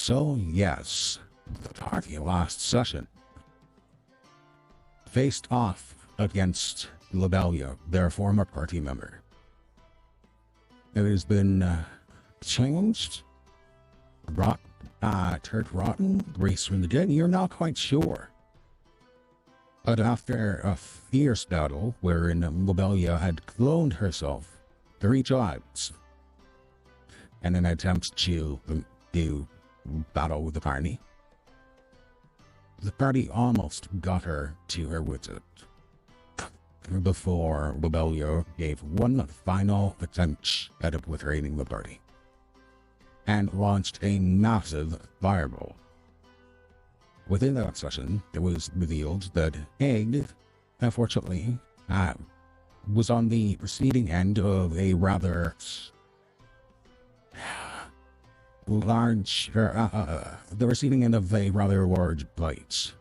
So, yes, the party last session faced off against Lobelia, their former party member. It has been changed, turned rotten, raised from the dead. You're not quite sure. But after a fierce battle wherein Lobelia had cloned herself 3 times in an attempt to battle with the party almost got her to her wits' end before Lobelia gave one final attempt at obliterating the party and launched a massive fireball. Within that session, it was revealed that Egg, unfortunately, was on the receiving end of a rather large bite,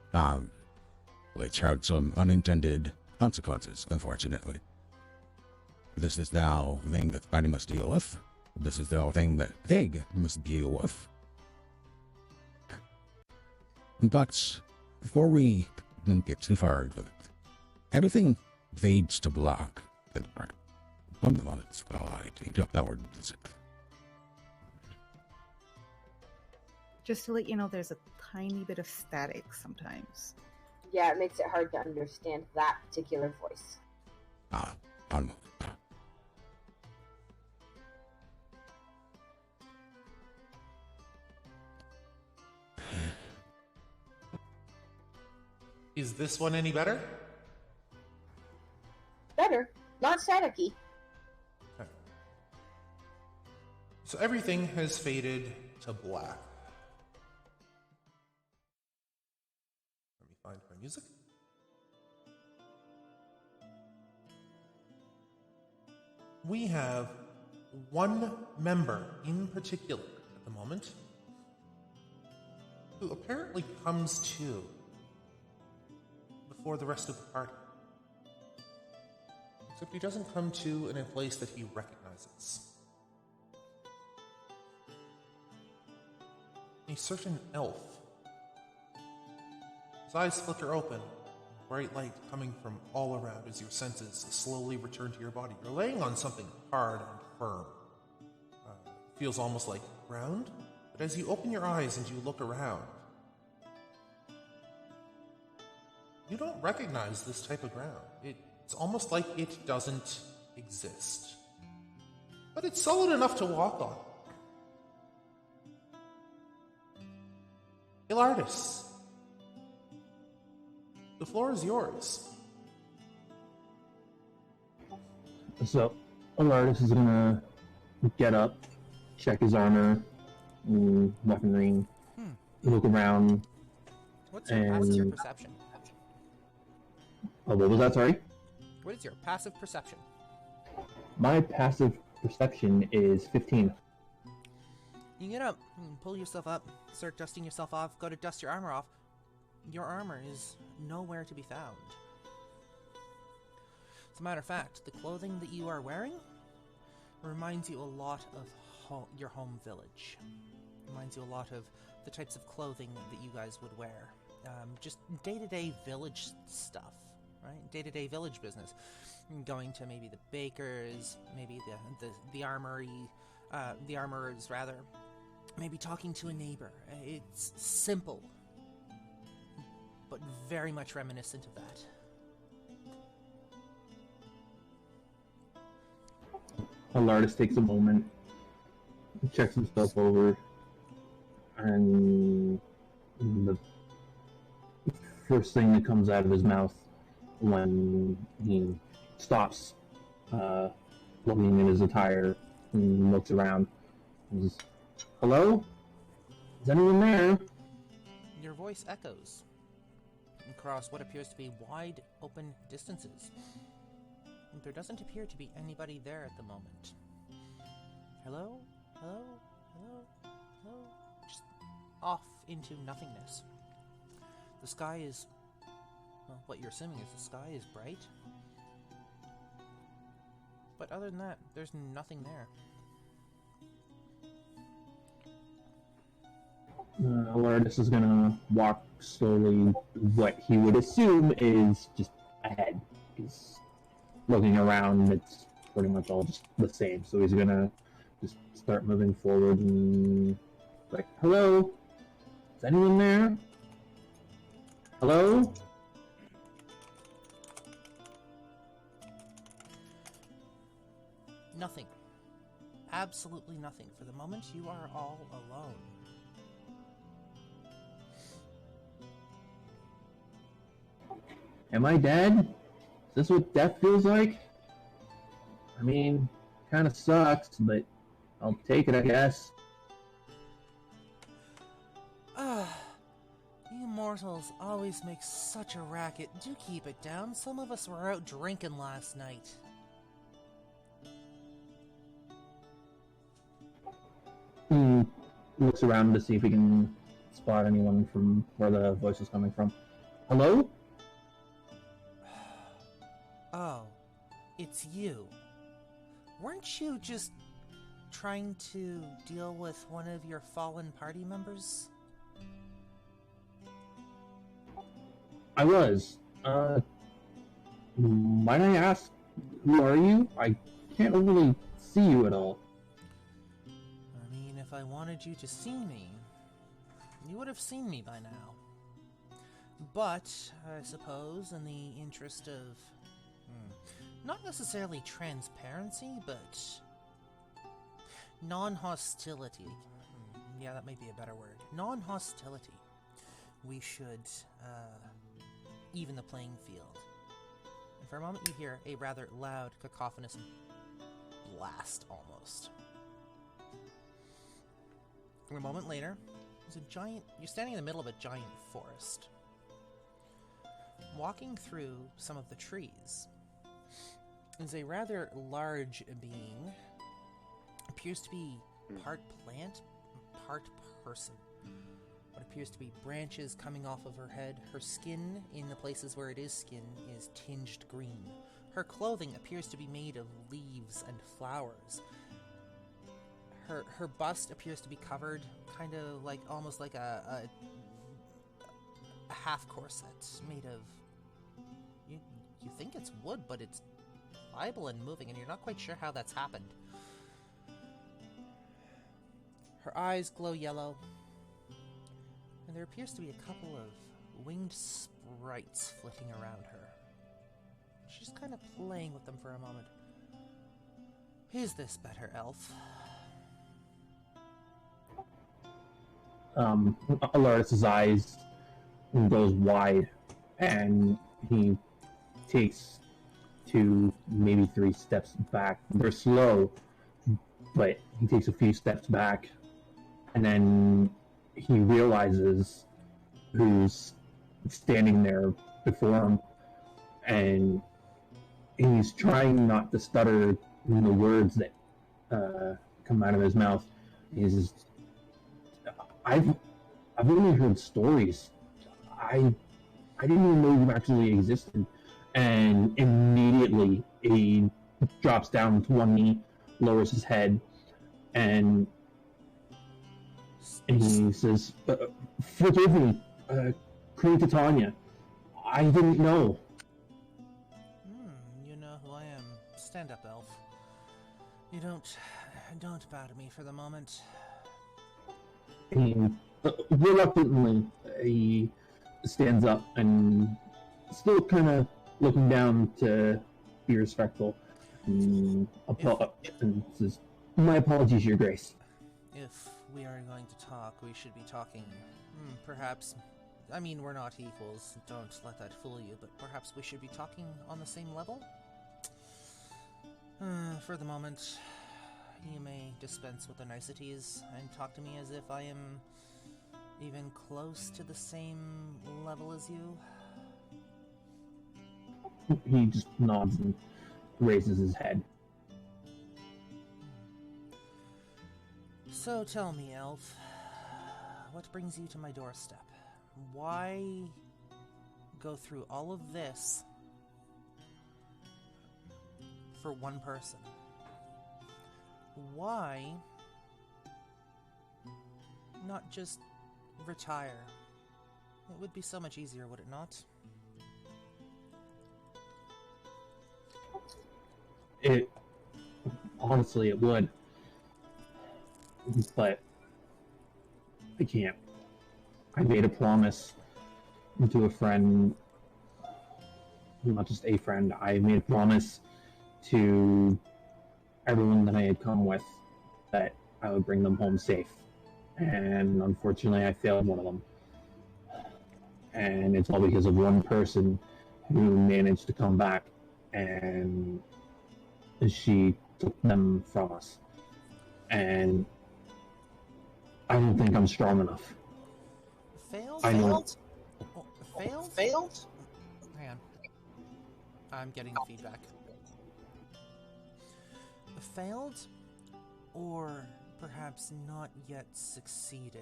which had some unintended consequences, unfortunately. This is now a thing that Spidey must deal with. This is the thing that Egg must deal with. But before we get too far into it, everything fades to black. One of on its side, that word is it. Just to let you know, there's a tiny bit of static sometimes. Yeah, it makes it hard to understand that particular voice. Is this one any better? Better, not staticky. Okay. So everything has faded to black. Let me find my music. We have one member in particular at the moment who apparently comes to before the rest of the party. Except he doesn't come to in a place that he recognizes. A certain elf. His eyes flicker open, bright light coming from all around as your senses slowly return to your body. You're laying on something hard and firm. Feels almost like ground, but as you open your eyes and you look around, you don't recognize this type of ground. It's almost like it doesn't exist. But it's solid enough to walk on. Elardis, the floor is yours. So, Elardis is gonna get up, check his armor, weaponry, look around. What's your passive perception? Oh, what was that, sorry? What is your passive perception? My passive perception is 15. You get up, pull yourself up, start dusting yourself off, go to dust your armor off. Your armor is nowhere to be found. As a matter of fact, the clothing that you are wearing reminds you a lot of your home village. Reminds you a lot of the types of clothing that you guys would wear. Just day-to-day village stuff. Right, day-to-day village business, going to maybe the bakers, maybe the armory, the armorers rather, maybe talking to a neighbor. It's simple, but very much reminiscent of that. Elardis takes a moment, checks himself over, and the first thing that comes out of his mouth when he stops looking at his attire and looks around is, "Hello? Is anyone there?" Your voice echoes across what appears to be wide open distances. There doesn't appear to be anybody there at the moment. Hello? Hello? Hello? Hello? Just off into nothingness. The sky is... well, what you're assuming is the sky is bright. But other than that, there's nothing there. Elardis is gonna walk slowly. What he would assume is just ahead. He's looking around. It's pretty much all just the same. So he's gonna just start moving forward and like, hello, is anyone there? Hello? Nothing. Absolutely nothing. For the moment, you are all alone. Am I dead? Is this what death feels like? I mean, kind of sucks, but I'll take it, I guess. You mortals always make such a racket. Do keep it down. Some of us were out drinking last night. He looks around to see if he can spot anyone from where the voice is coming from. Hello? Oh, it's you. Weren't you just trying to deal with one of your fallen party members? I was. Might I ask, who are you? I can't really see you at all. I mean, if I wanted you to see me, you would have seen me by now. But, I suppose, in the interest of, not necessarily transparency, but non-hostility. Yeah, that might be a better word. Non-hostility. We should, even the playing field. And for a moment you hear a rather loud, cacophonous blast, almost. A moment later, you're standing in the middle of a giant forest. Walking through some of the trees is a rather large being. Appears to be part plant, part person. What appears to be branches coming off of her head. Her skin, in the places where it is skin, is tinged green. Her clothing appears to be made of leaves and flowers. Her bust appears to be covered, kind of like, almost like a half corset made of, you think it's wood, but it's pliable and moving, and you're not quite sure how that's happened. Her eyes glow yellow, and there appears to be a couple of winged sprites flitting around her. She's kind of playing with them for a moment. Is this better, elf? Elardis' eyes goes wide, and he takes 2, maybe 3 steps back. They're slow, but he takes a few steps back, and then he realizes who's standing there before him, and he's trying not to stutter the words that come out of his mouth. He's just, I've only heard stories. I didn't even know you actually existed. And immediately he drops down to one knee, lowers his head, and he says, "Forgive me, Queen Titania. I didn't know." You know who I am. Stand up, elf. You don't bow to me for the moment. He reluctantly he stands up and still kind of looking down to be respectful and says, "My apologies, Your Grace." If we are going to talk, we should be talking, perhaps, I mean, we're not equals, don't let that fool you, but perhaps we should be talking on the same level? For the moment, you may dispense with the niceties and talk to me as if I am even close to the same level as you. He just nods and raises his head. So tell me, elf, what brings you to my doorstep? Why go through all of this for one person? Why not just retire. It would be so much easier, would it not? Honestly, it would. But I can't. I made a promise to a friend, not just a friend, I made a promise to everyone that I had come with that I would bring them home safe. And unfortunately, I failed one of them. And it's all because of one person who managed to come back, and she took them from us. And I don't think I'm strong enough. Failed? I know. Oh, failed? Hang on. I'm getting feedback. Failed? Or perhaps not yet succeeded?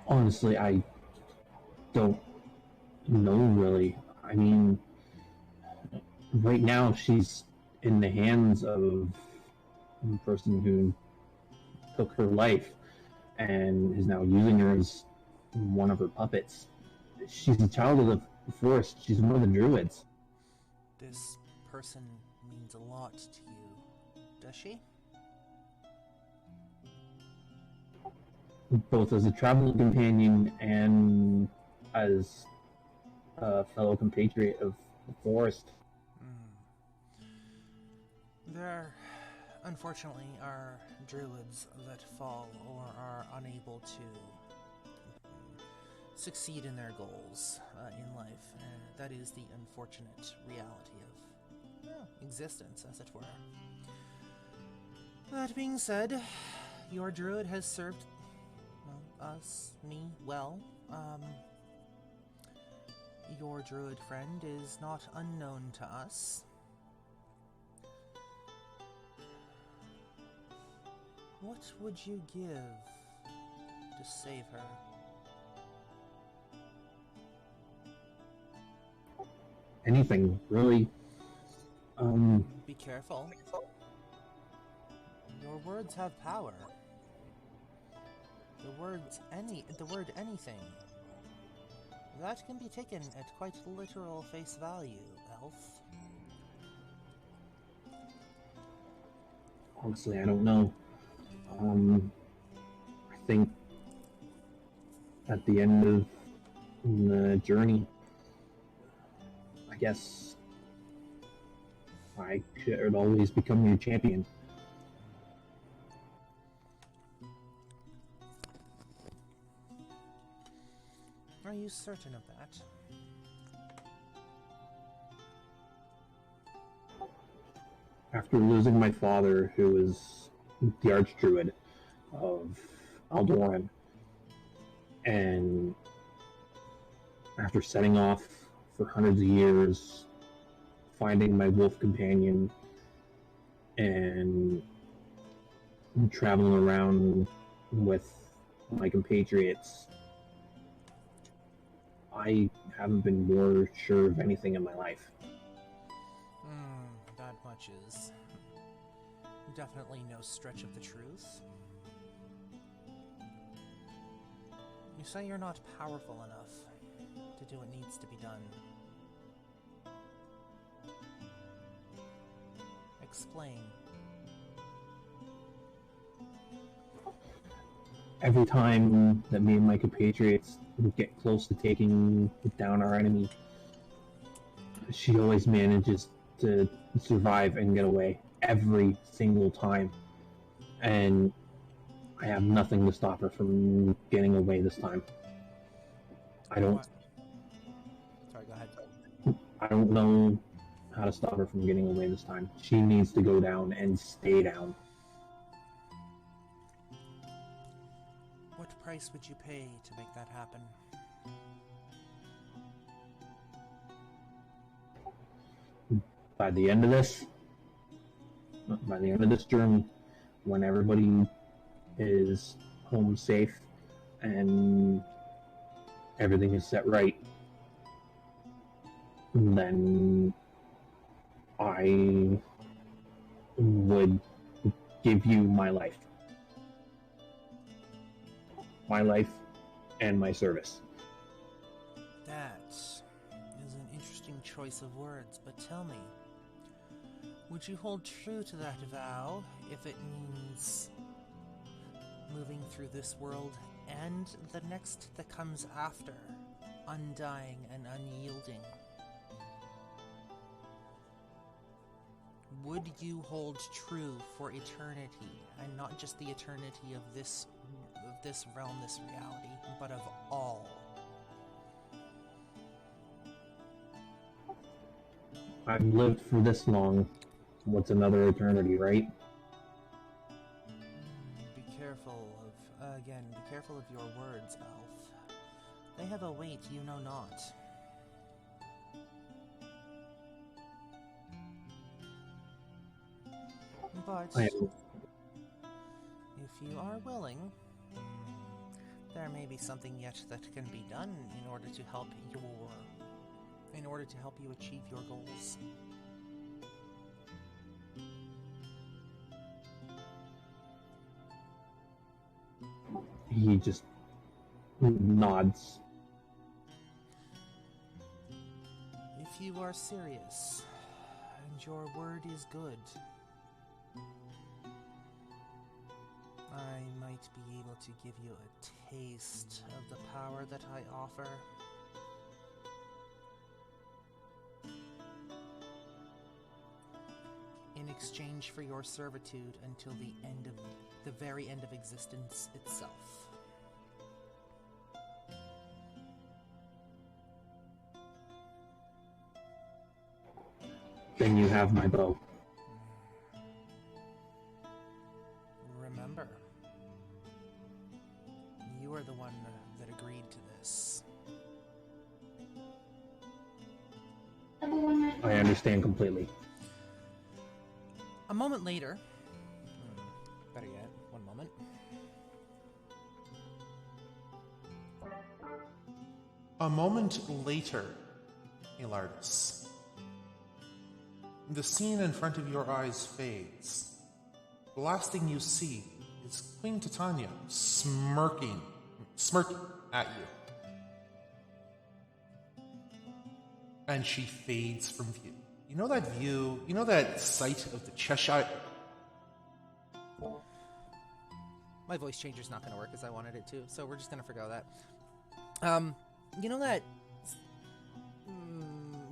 Honestly, I don't know really. I mean, right now she's in the hands of the person who took her life and is now using her as one of her puppets. She's a child of the forest. She's one of the druids. This person means a lot to you, does she? Both as a traveling companion and as a fellow compatriot of the forest. There, unfortunately, are druids that fall or are unable to succeed in their goals in life. That is the unfortunate reality of existence, as it were. That being said, your druid has served me well. Your druid friend is not unknown to us. What would you give to save her? Anything, really. Be careful. Your words have power. The word anything. That can be taken at quite literal face value, elf. Honestly, I don't know. I think at the end of the journey, I guess I could always become your champion. Are you certain of that? After losing my father, who was the Archdruid of Aldoran, and after setting off for hundreds of years, finding my wolf companion, and traveling around with my compatriots, I haven't been more sure of anything in my life. That much is definitely no stretch of the truth. You say you're not powerful enough to do what needs to be done. Explain. Every time that me and my compatriots would get close to taking down our enemy, she always manages to survive and get away every single time. And I have nothing to stop her from getting away this time. I don't Sorry, go ahead. I don't know how to stop her from getting away this time. She needs to go down and stay down. What price would you pay to make that happen? By the end of this journey, when everybody is home safe and everything is set right, then I would give you my life. My life and my service. That is an interesting choice of words, but tell me, would you hold true to that vow if it means moving through this world and the next that comes after, undying and unyielding? Would you hold true for eternity, and not just the eternity of this realm, this reality, but of all? I've lived for this long. What's another eternity, right? Be careful of your words, Elf. They have a weight you know not. But I am. if you are willing, there may be something yet that can be done in order to help you achieve your goals. He just nods. If you are serious, and your word is good, I might be able to give you a taste of the power that I offer. In exchange for your servitude until the very end of existence itself. Then you have my bow. Remember, you are the one that agreed to this. I understand completely. A moment later, better yet, one moment. A moment later, Elardis. The scene in front of your eyes fades. The last thing you see is Queen Titania smirking at you. And she fades from view. You know that view, you know that sight of the Cheshire... My voice changer's not going to work as I wanted it to, so we're just going to forgo that. You know that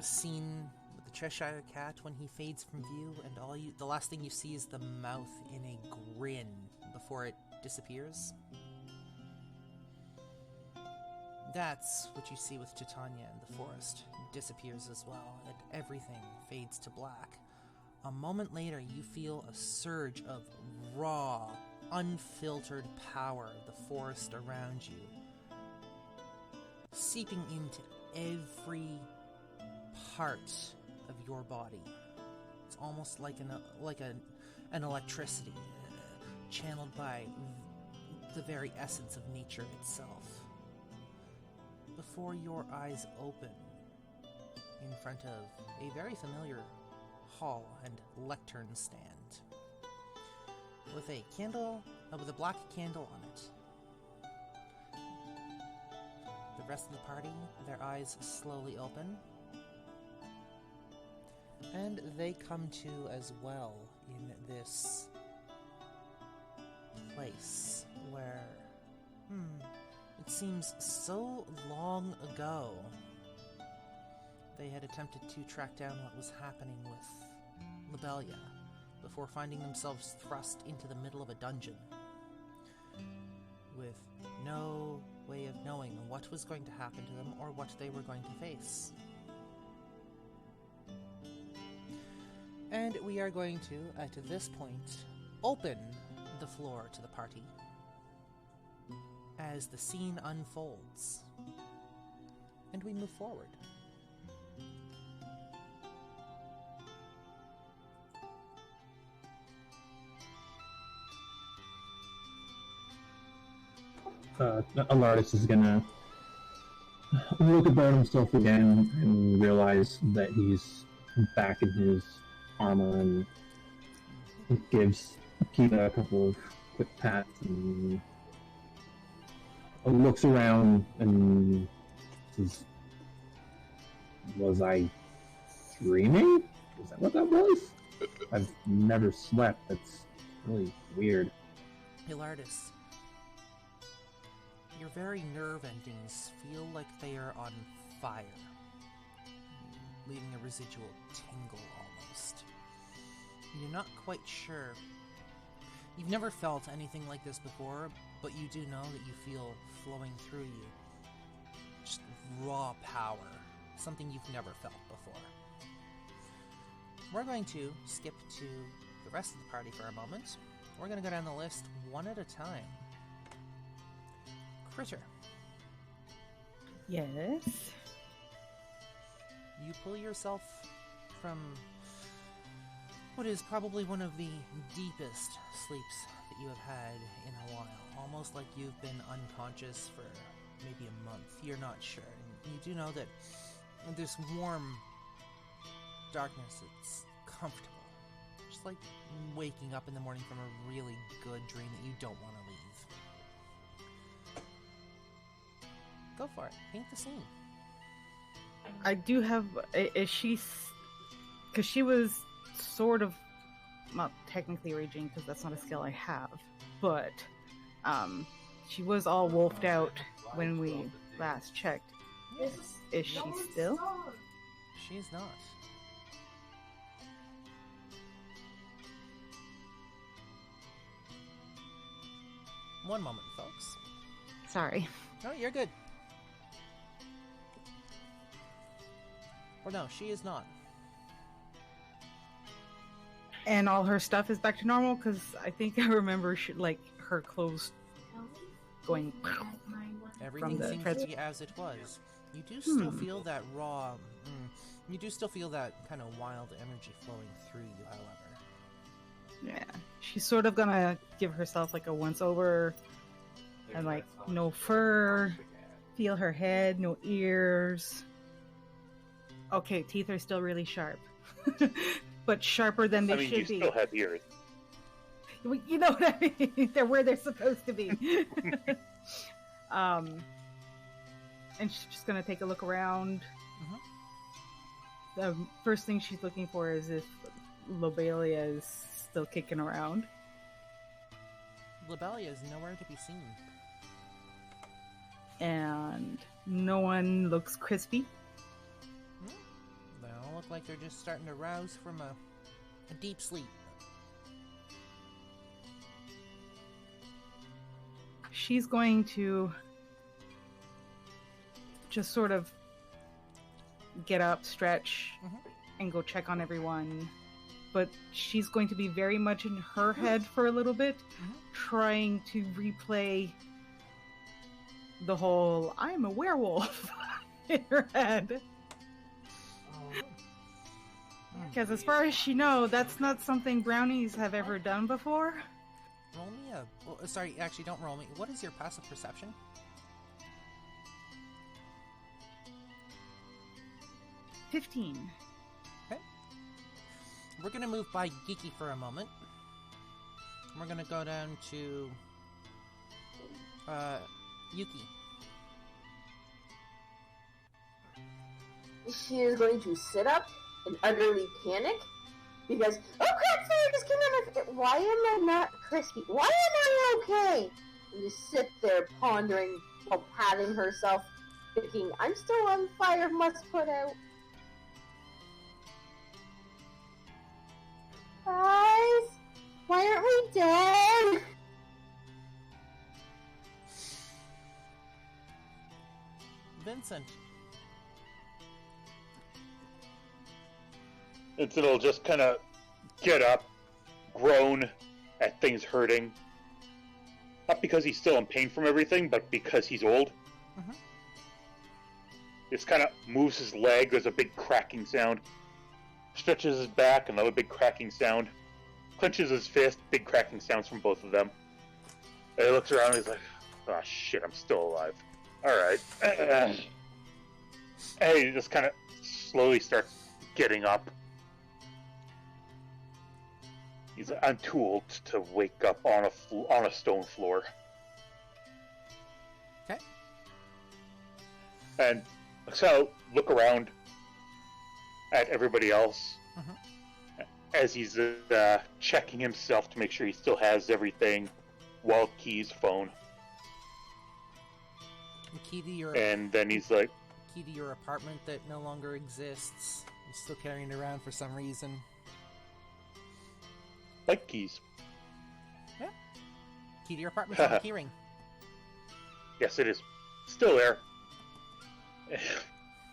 scene with the Cheshire Cat when he fades from view and the last thing you see is the mouth in a grin before it disappears? That's what you see with Titania in the forest. It disappears as well, and everything fades to black. A moment later, you feel a surge of raw, unfiltered power of the forest around you, seeping into every part of your body. It's almost like an electricity channeled by the very essence of nature itself. Before your eyes open, in front of a very familiar hall and lectern stand, with a black candle on it. The rest of the party, their eyes slowly open, and they come to as well in this place where, it seems so long ago they had attempted to track down what was happening with lobelia before finding themselves thrust into the middle of a dungeon with no way of knowing what was going to happen to them or what they were going to face. And we are going to, at this point, open the floor to the party as the scene unfolds, and we move forward. Elardis is gonna look about himself again and realize that he's back in his armor and gives keep a couple of quick pats and looks around and says, "Was I dreaming? Is that what that was? I've never slept. That's really weird." Elardis, your very nerve endings feel like they are on fire, leaving a residual tingle almost. You're not quite sure. You've never felt anything like this before, but you do know that you feel flowing through you. Just raw power. Something you've never felt before. We're going to skip to the rest of the party for a moment. We're going to go down the list one at a time. Critter. Yes. You pull yourself from what is probably one of the deepest sleeps that you have had in a while. Almost like you've been unconscious for maybe a month. You're not sure. And you do know that this warm darkness, it's comfortable. Just like waking up in the morning from a really good dream that you don't want to leave. Go for it. Paint the scene. I do have. Is she? Because she was sort of not technically raging, because that's not a skill I have, but she was all wolfed out when we last checked. Is she still? She's not. One moment, folks. Sorry. No, you're good. Or no, she is not. And all her stuff is back to normal, because I think I remember like her clothes going. Everything the seems treads. to be as it was. You do still feel that raw. You do still feel that kind of wild energy flowing through you, however. Yeah, she's sort of gonna give herself like a once over, and like no fur, feel her head, no ears. Okay, teeth are still really sharp, but sharper than they should be. You still have ears. You know what I mean? They're where they're supposed to be. And she's just gonna take a look around. The first thing she's looking for is if lobelia is still kicking around. Lobelia is nowhere to be seen. And no one looks crispy. They all look like they're just starting to rouse from a deep sleep. She's going to just sort of get up, stretch, and go check on everyone. But she's going to be very much in her head for a little bit, trying to replay the whole I'm a werewolf in her head. Because as far as she knows, that's not something brownies have ever done before. Roll me a... Well, sorry, actually, don't roll me. What is your passive perception? 15. Okay. We're going to move by Geeky for a moment. We're going to go down to... Yuki. She is going to sit up and utterly panic because, oh crap, sorry, just came out. Why am I not crispy? Why am I okay? And just sit there pondering while patting herself, thinking, I'm still on fire, must put out. Guys, why aren't we dead? Vincent. Vincent will just kind of get up, groan at things hurting. Not because he's still in pain from everything, but because he's old. Just kind of moves his leg, there's a big cracking sound. Stretches his back, another big cracking sound. Clenches his fist, big cracking sounds from both of them. And he looks around and he's like, oh shit, I'm still alive. Alright. And he just kind of slowly starts getting up. He's like, I'm too old to wake up on a stone floor. Okay. And so look around at everybody else as he's checking himself to make sure he still has everything. Wallet, keys, phone. Key to your And then he's like, key to your apartment that no longer exists. You're still carrying it around for some reason. like keys. Yeah. Key to your apartment's on the key ring. Yes, it is. Still there.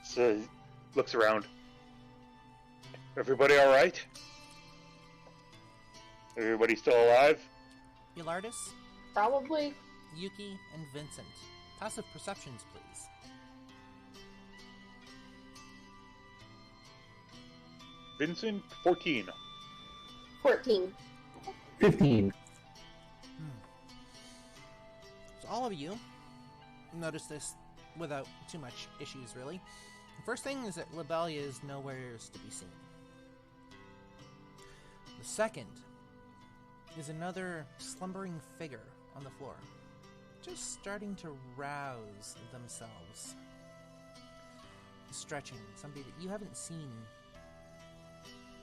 So he looks around. Everybody alright? Everybody still alive? Elardis, Probably. Yuki, and Vincent. Passive perceptions, please. Vincent, 14. 14. 15. So all of you notice this without too much issues, really. The first thing is that lobelia is nowhere to be seen. The second is another slumbering figure on the floor, just starting to rouse themselves. Stretching, somebody that you haven't seen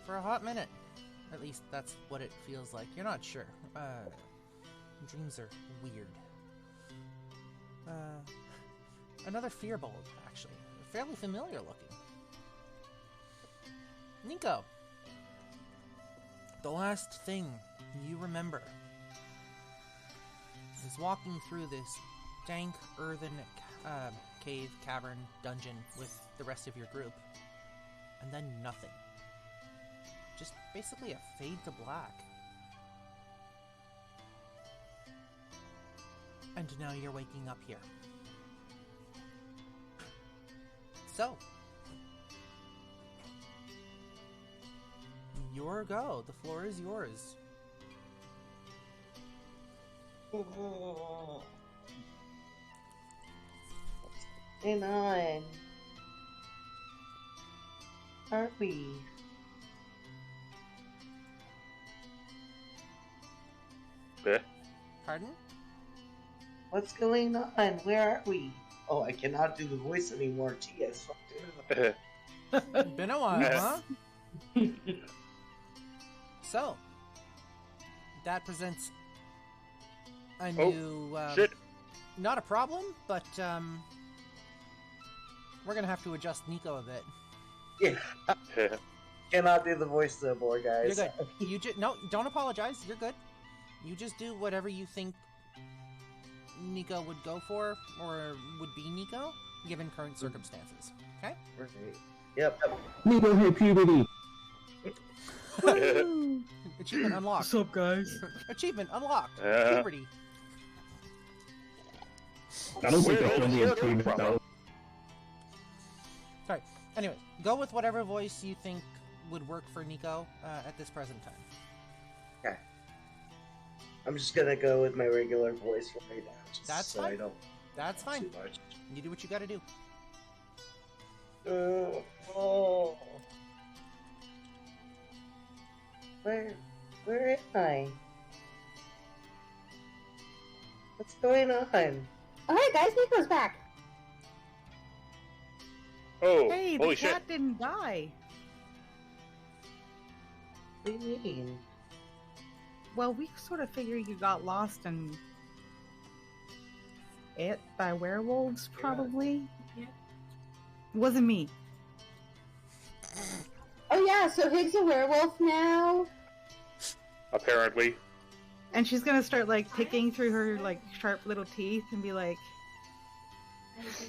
for a hot minute. At least that's what it feels like. You're not sure. Dreams are weird. Another fearbold, actually. Fairly familiar looking. Nico. The last thing you remember is walking through this dank, earthen cave, cavern, dungeon with the rest of your group. And then nothing. Just basically a fade to black. And now you're waking up here. So, your go. The floor is yours. And on. Are we? Pardon? What's going on? Where are we? Oh, I cannot do the voice anymore. T.S. Been a while, huh? So, that presents a new, shit. not a problem, but, we're gonna have to adjust Nico a bit. Yeah. Cannot do the voice no more, guys. You're good. You just, no, don't apologize. You're good. You just do whatever you think Nico would go for, or would be Nico, given current circumstances. Okay? Right. Yep. Nico hit puberty. Achievement unlocked. What's up, guys? Achievement unlocked. Puberty. I don't think Where that's did only you a come achievement from? though. Sorry. Anyway, go with whatever voice you think would work for Nico at this present time. Okay. I'm just gonna go with my regular voice right now. Just That's so fine. I don't That's fine. too much. You do what you gotta do. Oh. Where am I? What's going on? Oh, hey guys, Nico's back. Oh, Hey, the holy cat shit. didn't die. What do you mean? Well, we sort of figured you got lost and ate by werewolves, probably. Yeah. It wasn't me. Oh yeah, so Hig's a werewolf now. Apparently. And she's gonna start like picking through her like sharp little teeth and be like,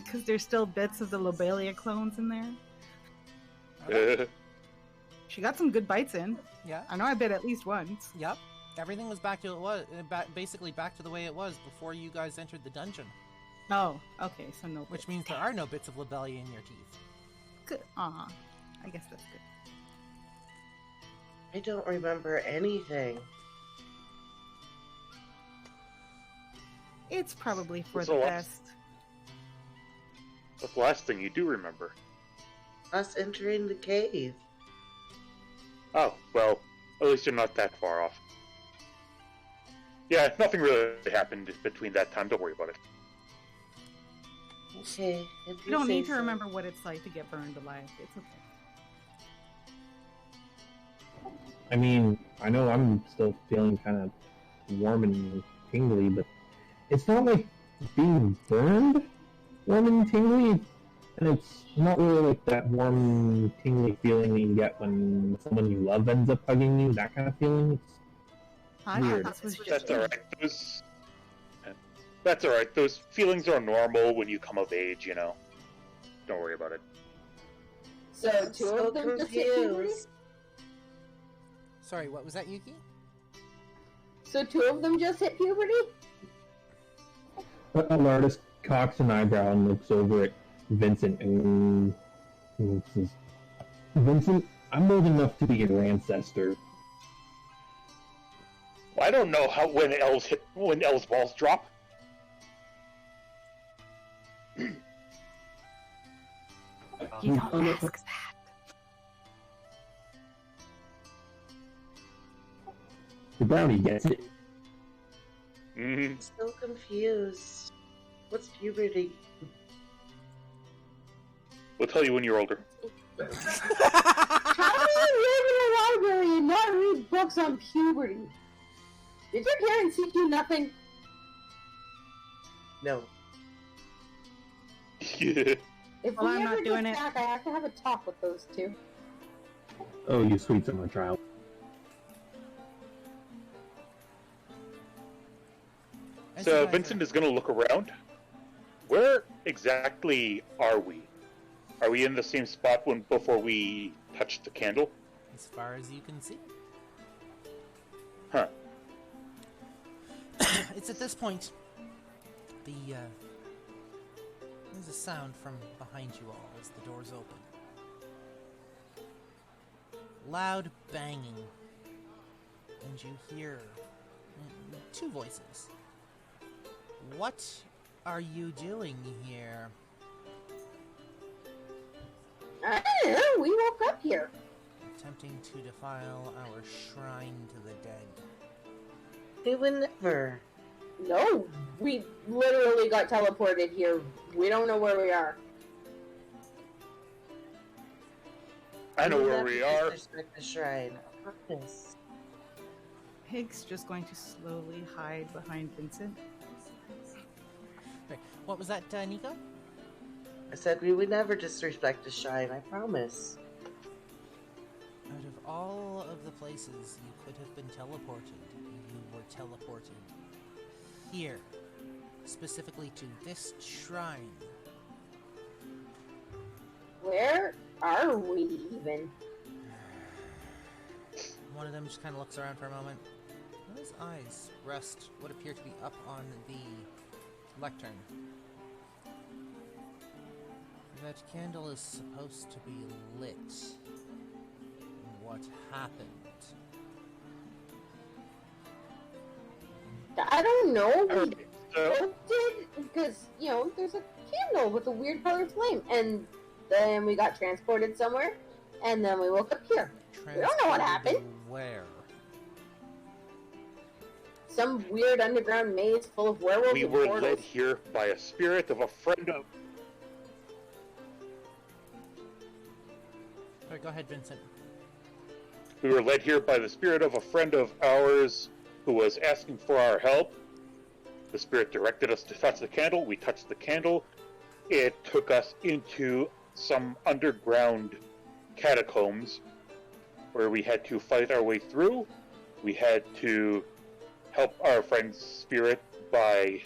because there's still bits of the lobelia clones in there. She got some good bites in. Yeah. I know I bit at least once. Yep. Everything was back to it was basically back to the way it was before you guys entered the dungeon, Oh, okay, so no. which bits. means there are no bits of lobelia in your teeth. Good. Aw, I guess that's good. I don't remember anything. It's probably for It's the a lot. best. That's the last thing you do remember. Us entering the cave. Oh, well, At least you're not that far off. Yeah, nothing really happened between that time. Don't worry about it. Okay. If You don't say need to so. remember what it's like to get burned alive. It's okay. I mean, I know I'm still feeling kind of warm and tingly, but it's not like being burned warm and tingly, and it's not really like that warm, tingly feeling that you get when someone you love ends up hugging you, that kind of feeling. I Weird. thought this was just That's me. alright. That's alright. Those feelings are normal when you come of age, you know. Don't worry about it. So I'm two so of them just hit puberty? confused. Sorry, what was that, Yuki? So two of them just hit puberty? Elardis cocks an eyebrow and looks over at Vincent and says, Vincent, I'm old enough to be your ancestor. I don't know when elves balls drop. You don't ask that. The brownie gets it. Mm-hmm. I'm so confused. What's puberty? We'll tell you when you're older. How do you live in a library and not read books on puberty? Did your parents teach you nothing? No. Yeah. If Well, we I'm ever not doing get it. back, I have to have a talk with those two. Oh, you sweet summer child. As So you guys Vincent are- is going to look around. Where exactly are we? Are we in the same spot before we touched the candle? as far as you can see. Huh. It's at this point, there's a sound from behind you all as the doors open. Loud banging. And you hear two voices. What are you doing here? I don't know, we woke up here. Attempting to defile our shrine to the dead. They would never. No, we literally got teleported here. We don't know where we are. I know We would where never we are. disrespect the shrine. I promise. Pig's just going to slowly hide behind Vincent. Okay, what was that, Nico? I said we would never disrespect the shrine. I promise. Out of all of the places you could have been teleported, you were teleported here, specifically to this shrine. Where are we even? One of them just kind of looks around for a moment. And his eyes rest what appear to be up on the lectern. That candle is supposed to be lit. What happened? I don't know. We Okay, so both did because there's a candle with a weird colored flame, and then we got transported somewhere, and then we woke up here. We don't know what happened. Where? Some weird underground maze full of werewolves we and were portals. led here by a spirit of a friend of. Sorry, go ahead, Vincent. We were led here by the spirit of a friend of ours who was asking for our help. The spirit directed us to touch the candle. We touched the candle. It took us into some underground catacombs where we had to fight our way through. We had to help our friend's spirit by,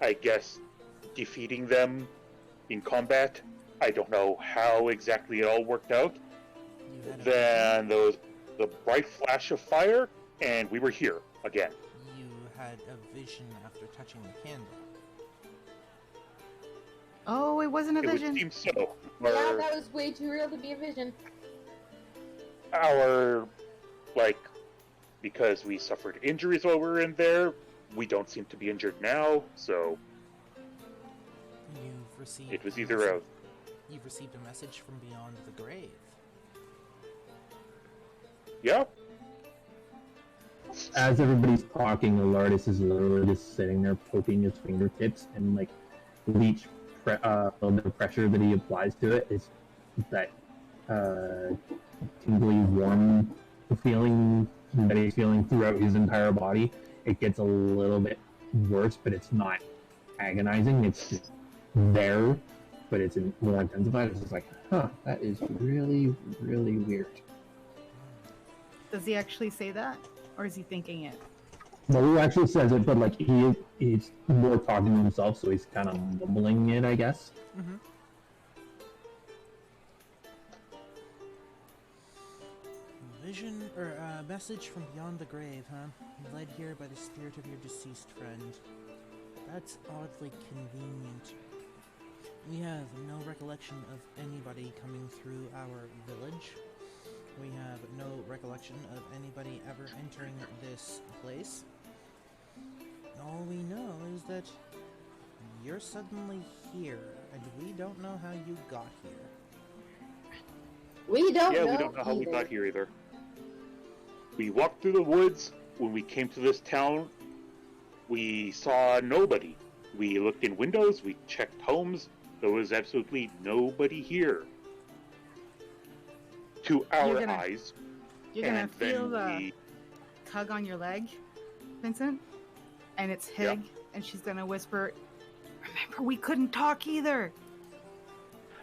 I guess, defeating them in combat. I don't know how exactly it all worked out. You had a Then there was the bright flash of fire, and we were here again. You had a vision after touching the candle. Oh, it wasn't a It would vision. seem so. Yeah, that was way too real to be a vision. Because we suffered injuries while we were in there, we don't seem to be injured now, so You've received. it was either a. You've received a message from beyond the grave. Yeah, as everybody's talking, Elardis is literally just sitting there poking his fingertips, and like with each little bit of pressure that he applies to it is that tingly, warm feeling that he's feeling throughout his entire body. It gets a little bit worse, but it's not agonizing. It's just there, but it's more intensified. It's just like, that is really, really weird. Does he actually say that, or is he thinking it? No, he actually says it, but like he's more talking to himself, so he's kind of mumbling it, I guess. Mm-hmm. Vision or message from beyond the grave, huh? Led here by the spirit of your deceased friend. That's oddly convenient. We have no recollection of anybody coming through our village. We have no recollection of anybody ever entering this place. All we know is that you're suddenly here, and we don't know how you got here. We don't know. Yeah, we don't know how we got here either. We walked through the woods. When we came to this town, we saw nobody. We looked in windows, we checked homes. There was absolutely nobody here. To our eyes. You're gonna feel the tug on your leg, Vincent, and it's Hig, and she's gonna whisper, "Remember, we couldn't talk either."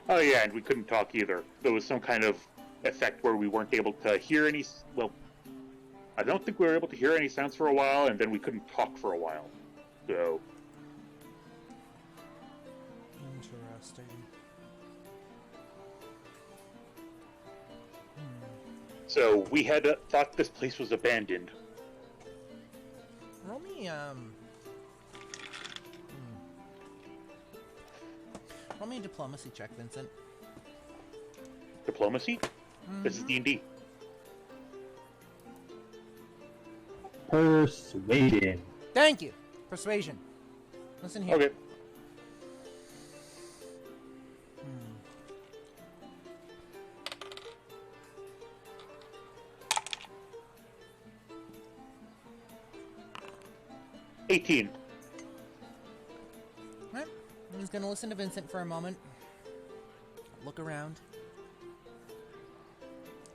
Oh yeah, and we couldn't talk either. There was some kind of effect where we weren't able to hear any... Well, I don't think we were able to hear any sounds for a while, and then we couldn't talk for a while. So... Interesting. So we had thought this place was abandoned. Roll me, roll me a diplomacy check, Vincent. Diplomacy? Mm-hmm. This is D&D. Persuasion. Thank you. Persuasion. Listen here. Okay. 18. Alright. I'm just gonna listen to Vincent for a moment. Look around.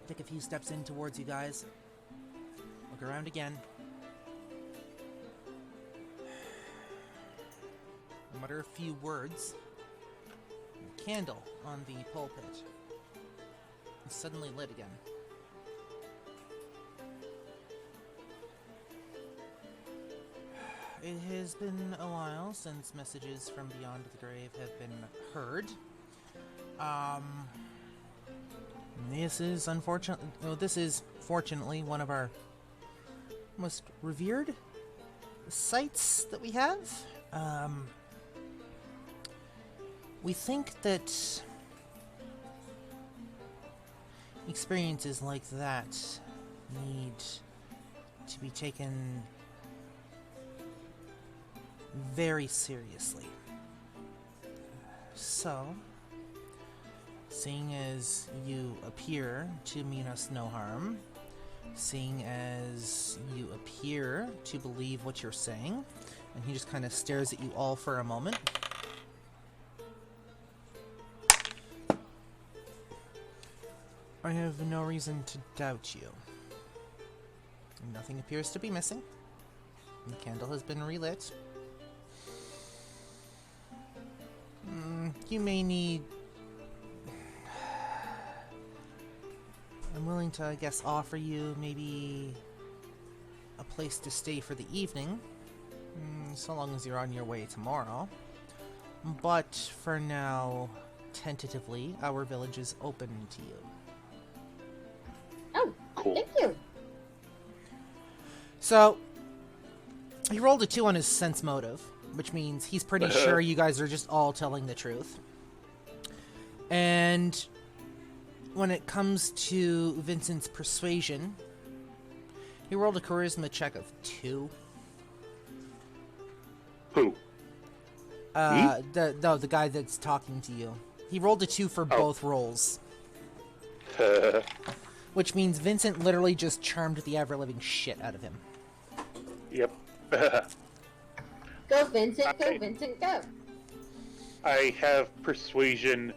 Take a few steps in towards you guys. Look around again. Mutter a few words. A candle on the pulpit is suddenly lit again. It has been a while since messages from beyond the grave have been heard. This is fortunately one of our most revered sites that we have. We think that experiences like that need to be taken very seriously. So, seeing as you appear to mean us no harm, seeing as you appear to believe what you're saying, and he just kind of stares at you all for a moment. I have no reason to doubt you. Nothing appears to be missing. The candle has been relit. You may need... I'm willing to, I guess, offer you maybe a place to stay for the evening, so long as you're on your way tomorrow. But for now, tentatively, our village is open to you. Oh, cool. Thank you. So, he rolled a 2 on his sense motive, which means he's pretty sure you guys are just all telling the truth. And when it comes to Vincent's persuasion, he rolled a charisma check of 2. Who? The guy that's talking to you. He rolled a 2 for both rolls. Uh, Which means Vincent literally just charmed the ever-living shit out of him. Yep. Go, Vincent. Go, Vincent. Go. I have persuasion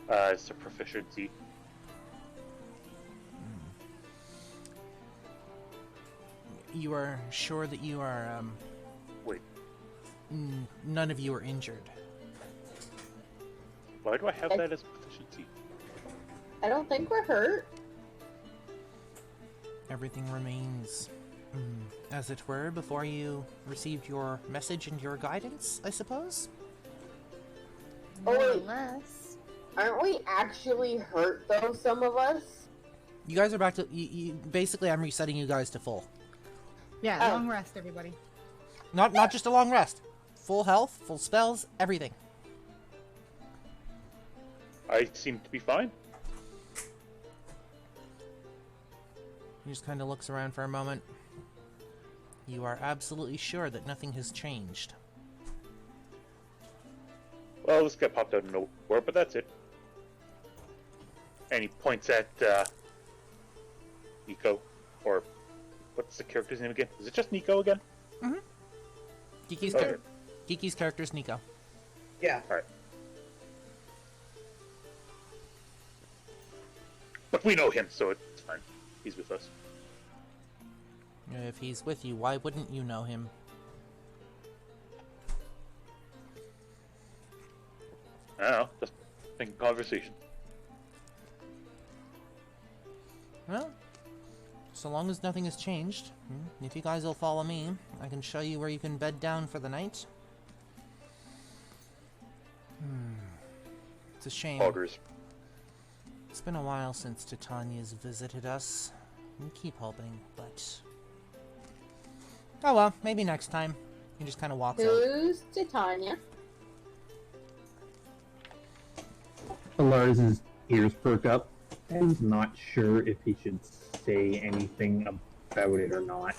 as a proficiency. You are sure that you are, Wait, none of you are injured. why do I have that as proficiency? I don't think we're hurt. Everything remains, as it were, before you received your message and your guidance, I suppose? Oh, wait. Unless... Aren't we actually hurt, though, some of us? You guys are back to... basically, I'm resetting you guys to full. Yeah, long rest, everybody. Not just a long rest. Full health, full spells, everything. I seem to be fine. He just kind of looks around for a moment. You are absolutely sure that nothing has changed. Well, this guy popped out of nowhere, but that's it. And he points at Nico, or what's the character's name again? Is it just Nico again? Mm-hmm. Kiki's character's Nico. Yeah. Alright. But we know him, so it's fine. He's with us. If he's with you, why wouldn't you know him? I don't know, just think conversation. Well, so long as nothing has changed, if you guys will follow me, I can show you where you can bed down for the night. It's a shame. Augers. It's been a while since Titania's visited us. We keep hoping, but... Oh well, maybe next time. He just kind of walks out. Who's Titania? Elardis' ears perk up, and he's not sure if he should say anything about it or not.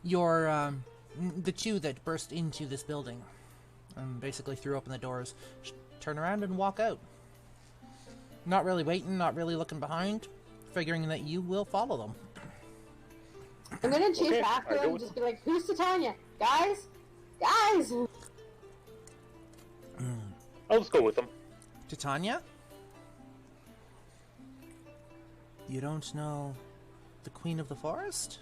You're, the two that burst into this building and basically threw open the doors, turn around and walk out. Not really waiting, not really looking behind, figuring that you will follow them. I'm gonna chase Okay, after I him go and just be like, who's Titania? Guys? Guys! I'll just go with him. Titania? You don't know the Queen of the Forest?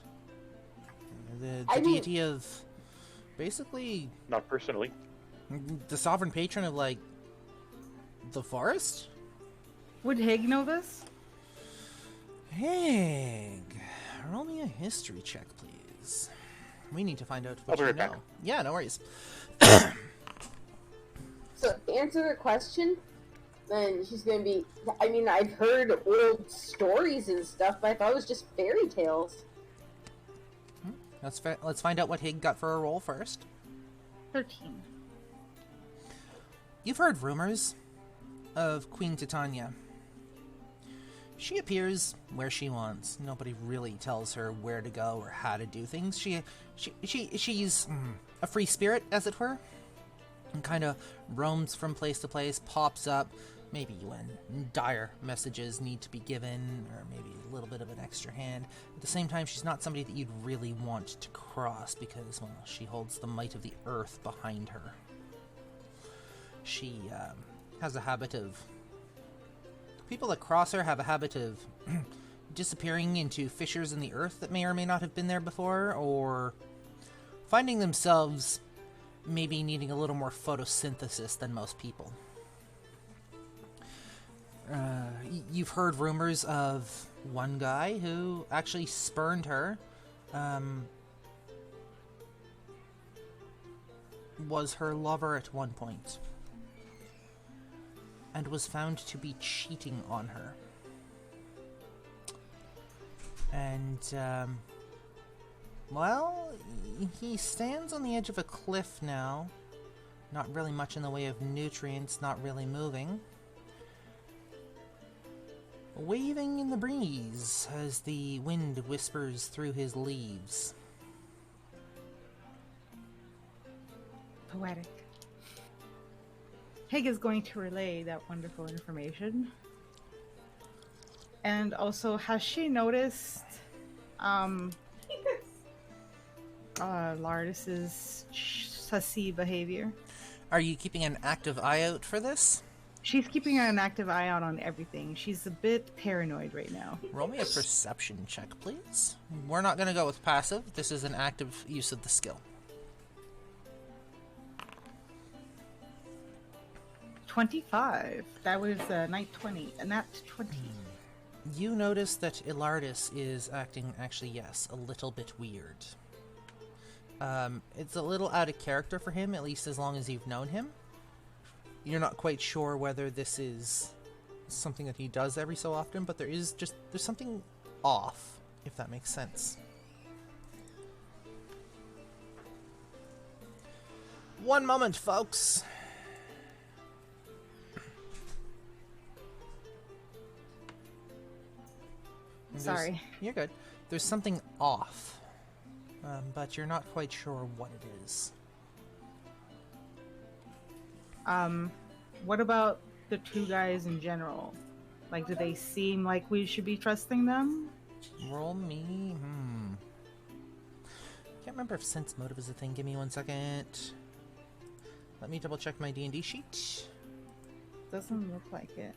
The I mean- deity of... basically... Not personally. the sovereign patron of, like... the forest? Would Hig know this? Hig, roll me a history check, please. We need to find out what I'll be you right know. back. Yeah, no worries. So, to answer her question, then she's gonna be... I mean, I've heard old stories and stuff, but I thought it was just fairy tales. Let's find out what Hig got for a roll first. 13. You've heard rumors of Queen Titania. She appears where she wants. Nobody really tells her where to go or how to do things. She's a free spirit, as it were, and kind of roams from place to place, pops up, maybe when dire messages need to be given, or maybe a little bit of an extra hand. At the same time, she's not somebody that you'd really want to cross because, well, she holds the might of the earth behind her. She has a habit of... people that cross her have a habit of disappearing into fissures in the earth that may or may not have been there before, or finding themselves maybe needing a little more photosynthesis than most people. You've heard rumors of one guy who actually spurned her, was her lover at one point, and was found to be cheating on her. And, well, he stands on the edge of a cliff now. Not really much in the way of nutrients, not really moving. Waving in the breeze as the wind whispers through his leaves. Poetic. Hig is going to relay that wonderful information. And also, has she noticed Lardis's sussy behavior. Are you keeping an active eye out for this? She's keeping an active eye out on everything. She's a bit paranoid right now. Roll me a perception check, please. We're not going to go with passive. This is an active use of the skill. 25. That was night 20, and that's 20. You notice that Elardis is acting, actually, yes, a little bit weird. It's a little out of character for him, at least as long as you've known him. You're not quite sure whether this is something that he does every so often, but there's something off, if that makes sense. One moment, folks. Sorry. You're good. There's something off, but you're not quite sure what it is. What about the two guys in general? Like, do they seem like we should be trusting them? Roll me. Can't remember if sense motive is a thing. Give me 1 second. Let me double check my D&D sheet. Doesn't look like it.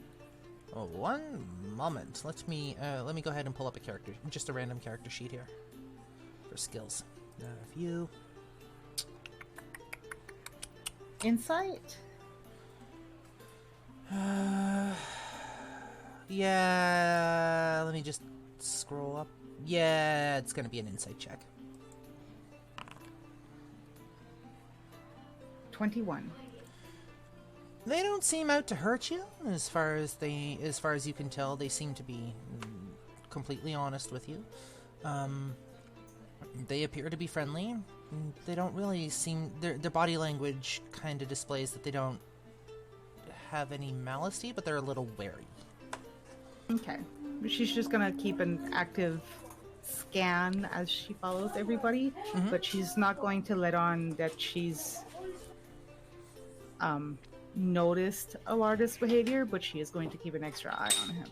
Oh, 1 moment. Let me go ahead and pull up a character, just a random character sheet here for skills. View. Insight? Yeah. Let me just scroll up. Yeah, it's gonna be an insight check. 21. They don't seem out to hurt you, as far as you can tell. They seem to be completely honest with you. They appear to be friendly. They don't really seem... Their body language kind of displays that they don't have any malice to you, but they're a little wary. Okay. She's just gonna keep an active scan as she follows everybody, but she's not going to let on that she's noticed Elardis' behavior, but she is going to keep an extra eye on him.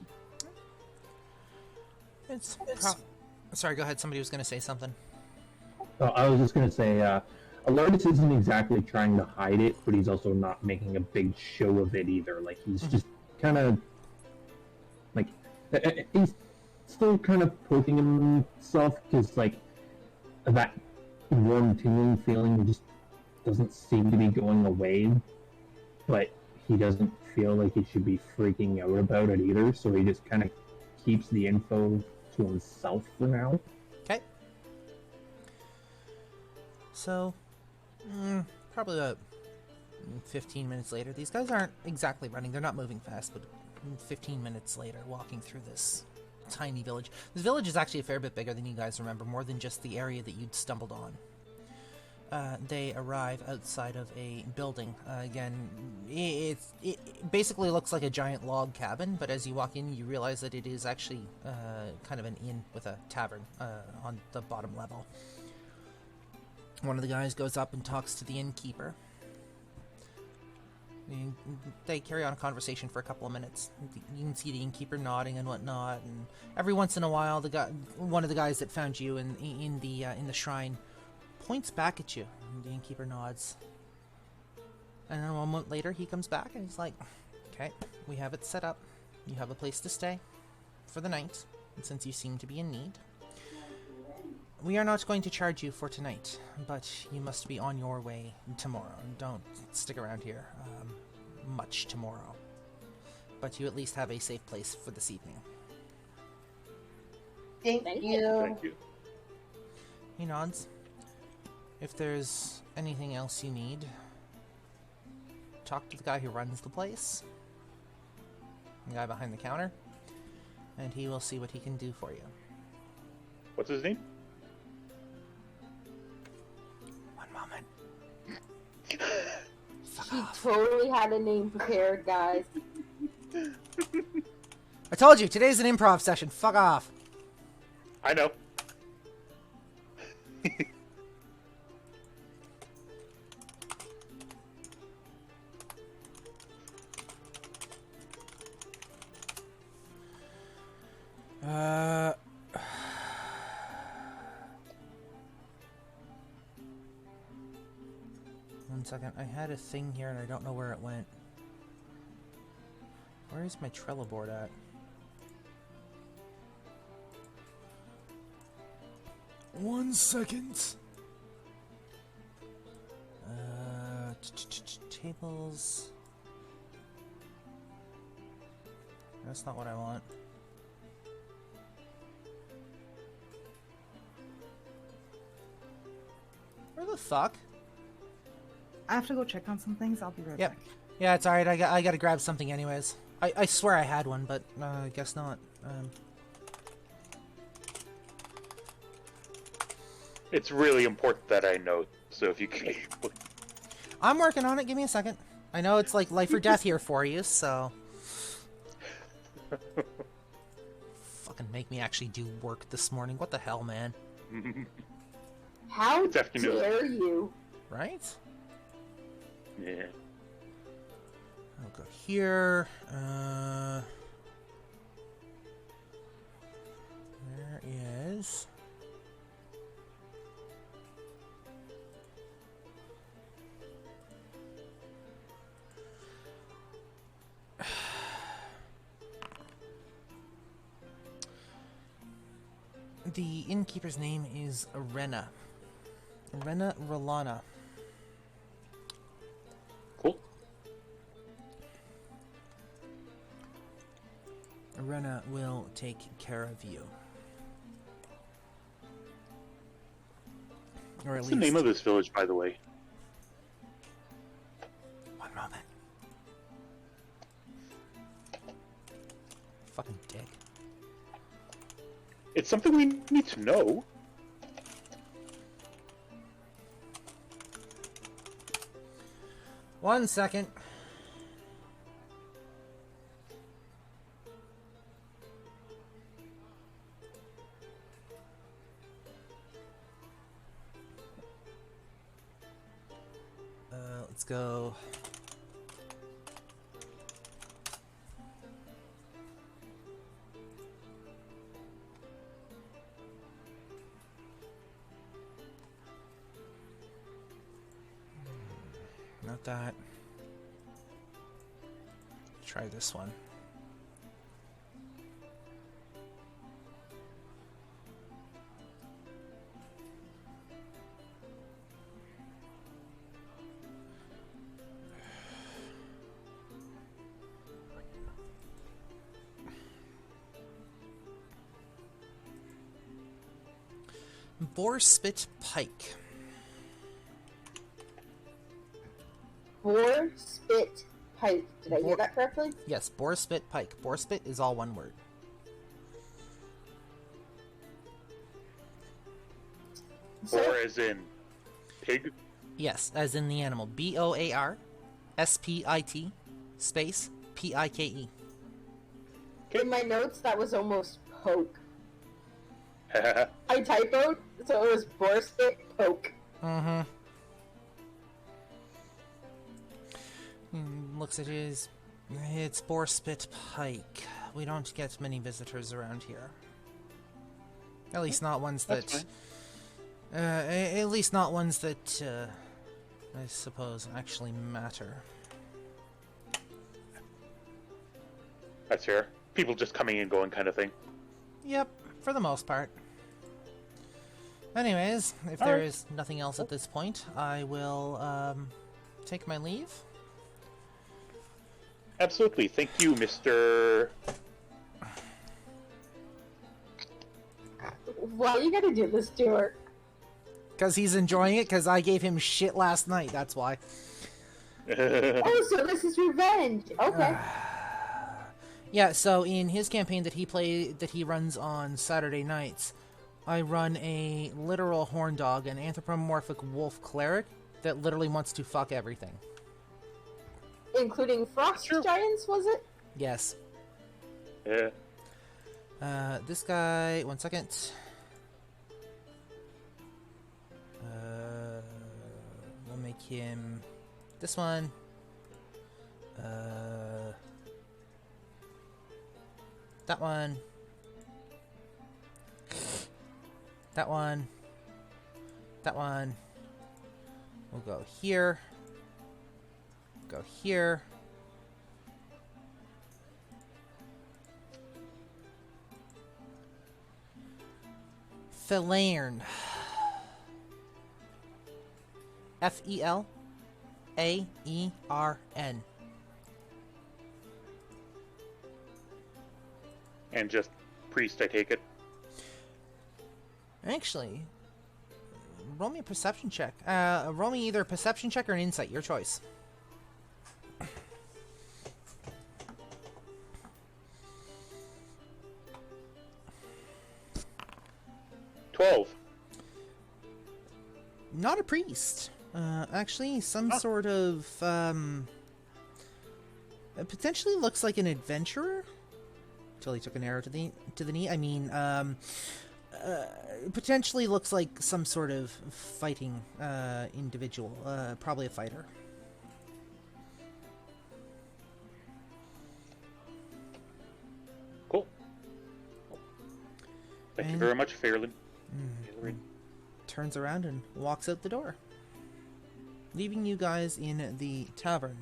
Sorry, go ahead. Somebody was going to say something. Oh, I was just going to say, Elardis isn't exactly trying to hide it, but he's also not making a big show of it either. Like, he's just kind of... Like, he's still kind of poking himself, because, like, that warm, tingling feeling just doesn't seem to be going away. But he doesn't feel like he should be freaking out about it either, so he just kind of keeps the info to himself for now. Okay. So, probably about 15 minutes later, these guys aren't exactly running. They're not moving fast, but 15 minutes later, walking through this tiny village. This village is actually a fair bit bigger than you guys remember, more than just the area that you'd stumbled on. They arrive outside of a building. Again, it basically looks like a giant log cabin, but as you walk in, you realize that it is actually kind of an inn with a tavern on the bottom level. One of the guys goes up and talks to the innkeeper. They carry on a conversation for a couple of minutes. You can see the innkeeper nodding and whatnot, and every once in a while, one of the guys that found you in the shrine points back at you, and the innkeeper nods. And then a moment later, he comes back and he's like, "Okay, we have it set up. You have a place to stay for the night, and since you seem to be in need, we are not going to charge you for tonight, but you must be on your way tomorrow. Don't stick around here much tomorrow. But you at least have a safe place for this evening." Thank you. Thank you. He nods. If there's anything else you need, talk to the guy who runs the place, the guy behind the counter, and he will see what he can do for you. What's his name? One moment. She totally had a name prepared, guys. I told you, today's an improv session. Fuck off. I know. One second. I had a thing here and I don't know where it went. Where is my Trello board at? One second. Tables. That's not what I want. Where the fuck? I have to go check on some things. I'll be right Yep. back. Yeah, it's alright. I gotta grab something anyways. I swear I had one, but I guess not. It's really important that I know, so if you can... I'm working on it. Give me a second. I know it's like life or death here for you, so... Fucking make me actually do work this morning. What the hell, man? How It's afternoon. dare you? Right? Yeah. I'll go here. There is... The innkeeper's name is Arena. Arena Rolana. Cool. Arena will take care of you. Or at What's least... the name of this village, by the way? One moment. Fucking dick. It's something we need to know. One second. Let's go. Not that. Try this one. Boar spit pike. Boar spit pike. Did I hear that correctly? Yes, boar spit pike. Boar spit is all one word. Or as in pig? Yes, as in the animal. BOAR SPIT space PIKE. In my notes, that was almost poke. I typoed, so it was boar spit poke. Mm-hmm. Looks at his... It's boar spit pike. We don't get many visitors around here. At least not ones that... at least not ones that, I suppose, actually matter. That's fair. People just coming and going kind of thing. Yep, for the most part. Anyways, if there is nothing else at this point, I will, take my leave. Absolutely. Thank you, Mr. Why you gotta do this to her? Because he's enjoying it, because I gave him shit last night, that's why. Oh, so this is revenge. Okay. Yeah, so in his campaign that he runs on Saturday nights, I run a literal horn dog, an anthropomorphic wolf cleric that literally wants to fuck everything. Including frost giants, was it? Yes. Yeah. This guy, one second. We'll make him this one. That one. That one. That one. We'll go here. go here. Felern. F-E-L-A-E-R-N. And just priest, I take it. Actually, roll me a perception check. Roll me either a perception check or an insight, your choice. 12. Not a priest. Actually, some sort of, it potentially looks like an adventurer. Until he took an arrow to the knee. I mean, potentially looks like some sort of fighting individual. Probably a fighter. Cool. Thank you very much, Fairlin. Turns around and walks out the door, leaving you guys in the tavern.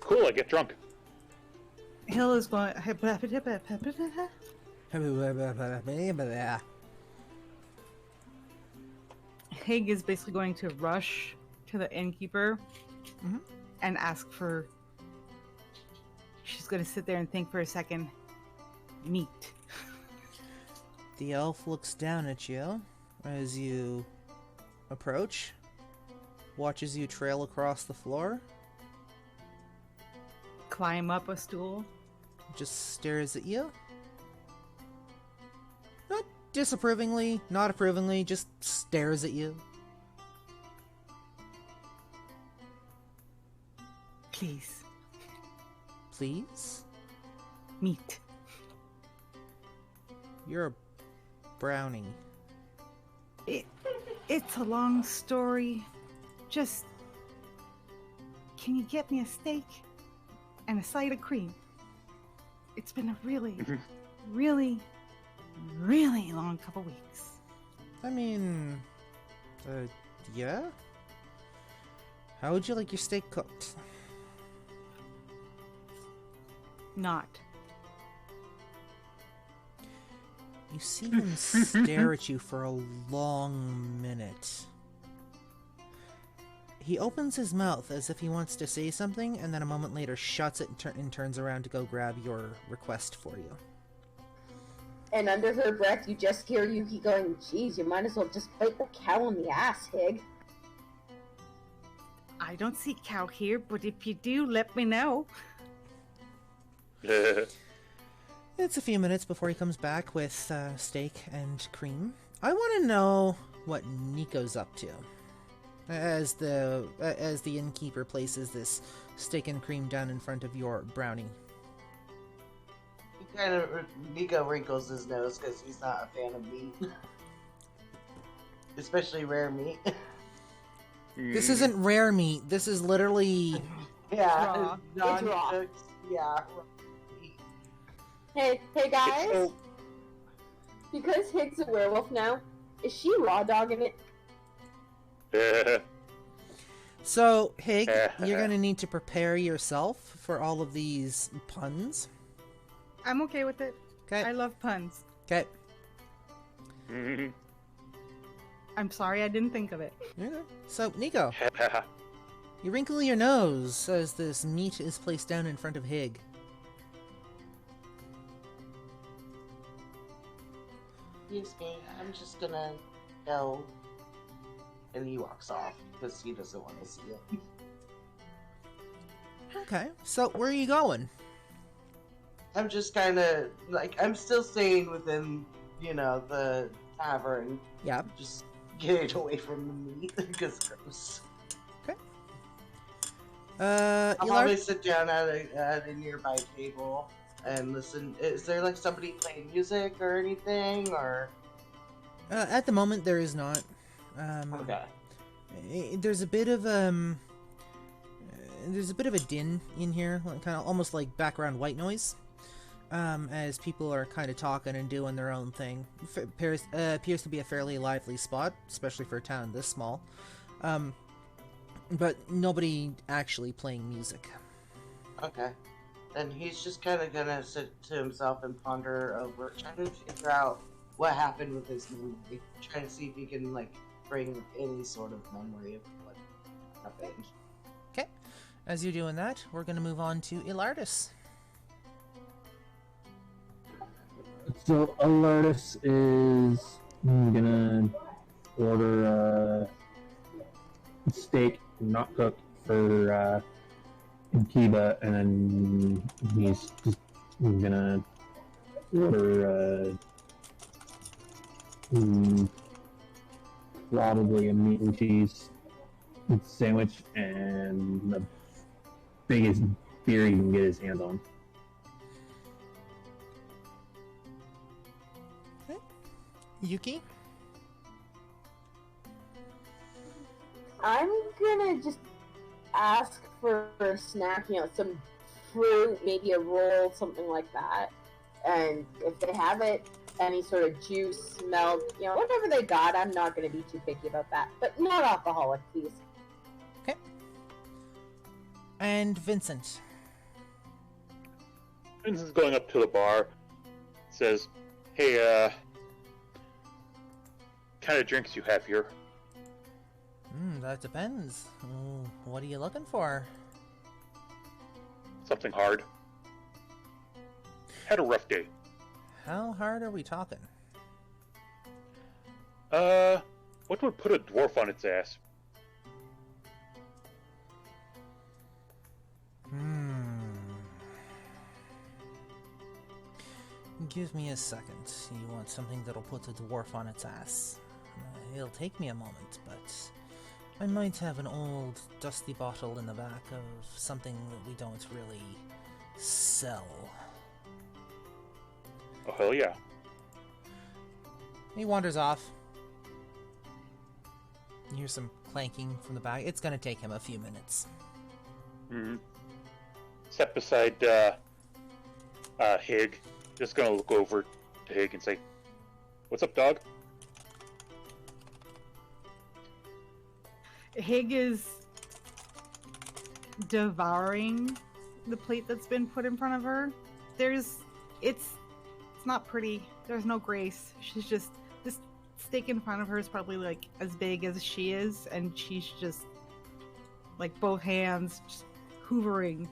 Cool, I get drunk. Hill is going. Hig is basically going to rush to the innkeeper and ask for. She's going to sit there and think for a second. Meat. The elf looks down at you as you approach, watches you trail across the floor, Climb up a stool. just stares at you. Not disapprovingly, not approvingly, just stares at you. Please. Please? Meat. You're a brownie. It's a long story. Just... Can you get me a steak? And a side of cream. It's been a really, really, really long couple weeks. I mean... yeah? How would you like your steak cooked? Not. You see him stare at you for a long minute. He opens his mouth as if he wants to say something, and then a moment later shuts it and turns around to go grab your request for you. And under her breath, you just hear Yuki going, "Geez, you might as well just bite the cow in the ass, Hig." I don't see cow here, but if you do, let me know. It's a few minutes before he comes back with steak and cream. I want to know what Nico's up to. As the innkeeper places this steak and cream down in front of your brownie. Nico wrinkles his nose because he's not a fan of meat. Especially rare meat. This isn't rare meat. This is literally... Yeah. Raw. It's raw. Yeah. Hey guys! Because Hig's a werewolf now, is she raw dogging it? So, Hig, you're gonna need to prepare yourself for all of these puns. I'm okay with it. Okay. I love puns. Okay. I'm sorry I didn't think of it. Okay. So, Nico, you wrinkle your nose as this meat is placed down in front of Hig. Excuse me, I'm just gonna go. And he walks off because he doesn't want to see it. Okay. So, where are you going? I'm just kind of like, I'm still staying within, the tavern. Yeah. Just getting away from the meat because it's gross. Okay. I'll probably sit down at a nearby table and listen. Is there like somebody playing music or anything, or? At the moment, there is not. Okay. There's a bit of a din in here, kind of almost like background white noise. as people are kind of talking and doing their own thing. Appears to be a fairly lively spot, especially for a town this small. But nobody actually playing music. Okay. Then he's just kind of gonna sit to himself and ponder over, trying to figure out what happened with his memory. Trying to see if he can, like, bring any sort of memory of what happened. Okay. As you're doing that, we're going to move on to Elardis. So Elardis is gonna order a steak, not cooked, for Kiba, and then he's just gonna order probably a meat and cheese sandwich and the biggest beer he can get his hands on. Okay. Yuki? I'm gonna just ask for a snack, some fruit, maybe a roll, something like that. And if they have it, any sort of juice, milk, whatever they got, I'm not gonna be too picky about that. But not alcoholic, please. Okay. And Vincent? Vincent's going up to the bar, says, "Hey, kind of drinks you have here?" That depends. What are you looking for? Something hard. Had a rough day. How hard are we talking? What would put a dwarf on its ass? Give me a second. You want something that'll put a dwarf on its ass? It'll take me a moment, but I might have an old, dusty bottle in the back of something that we don't really sell. Oh, hell yeah. He wanders off. You hear some clanking from the back. It's gonna take him a few minutes. Step beside, Hig. Just gonna look over to Hig and say, "What's up, dog?" Hig is devouring the plate that's been put in front of her. It's not pretty. There's no grace. She's just, this steak in front of her is probably like as big as she is, and she's just like both hands just hoovering,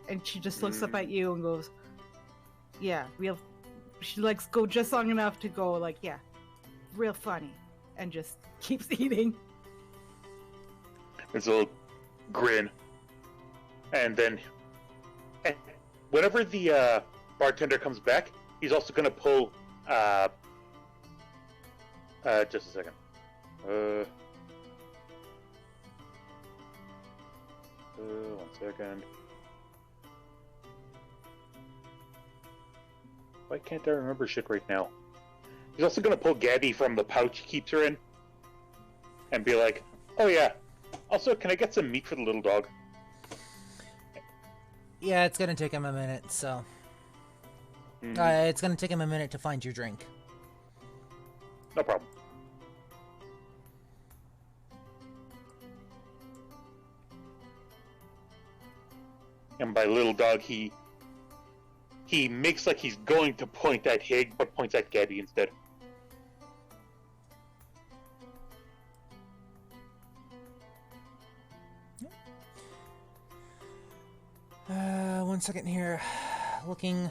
and she just looks up at you and goes, "Yeah, real." She likes go just long enough to go like, "Yeah, real funny," and just keeps eating. It's a little grin. And then, whenever the bartender comes back, he's also gonna pull, just a second. One second. Why can't I remember shit right now? He's also gonna pull Gabby from the pouch he keeps her in, and be like, "Oh yeah, also, can I get some meat for the little dog?" Yeah, it's gonna take him a minute, so... it's gonna take him a minute to find your drink. No problem. And by little dog, he makes like he's going to point at Hig, but points at Gabby instead. One second here. Looking.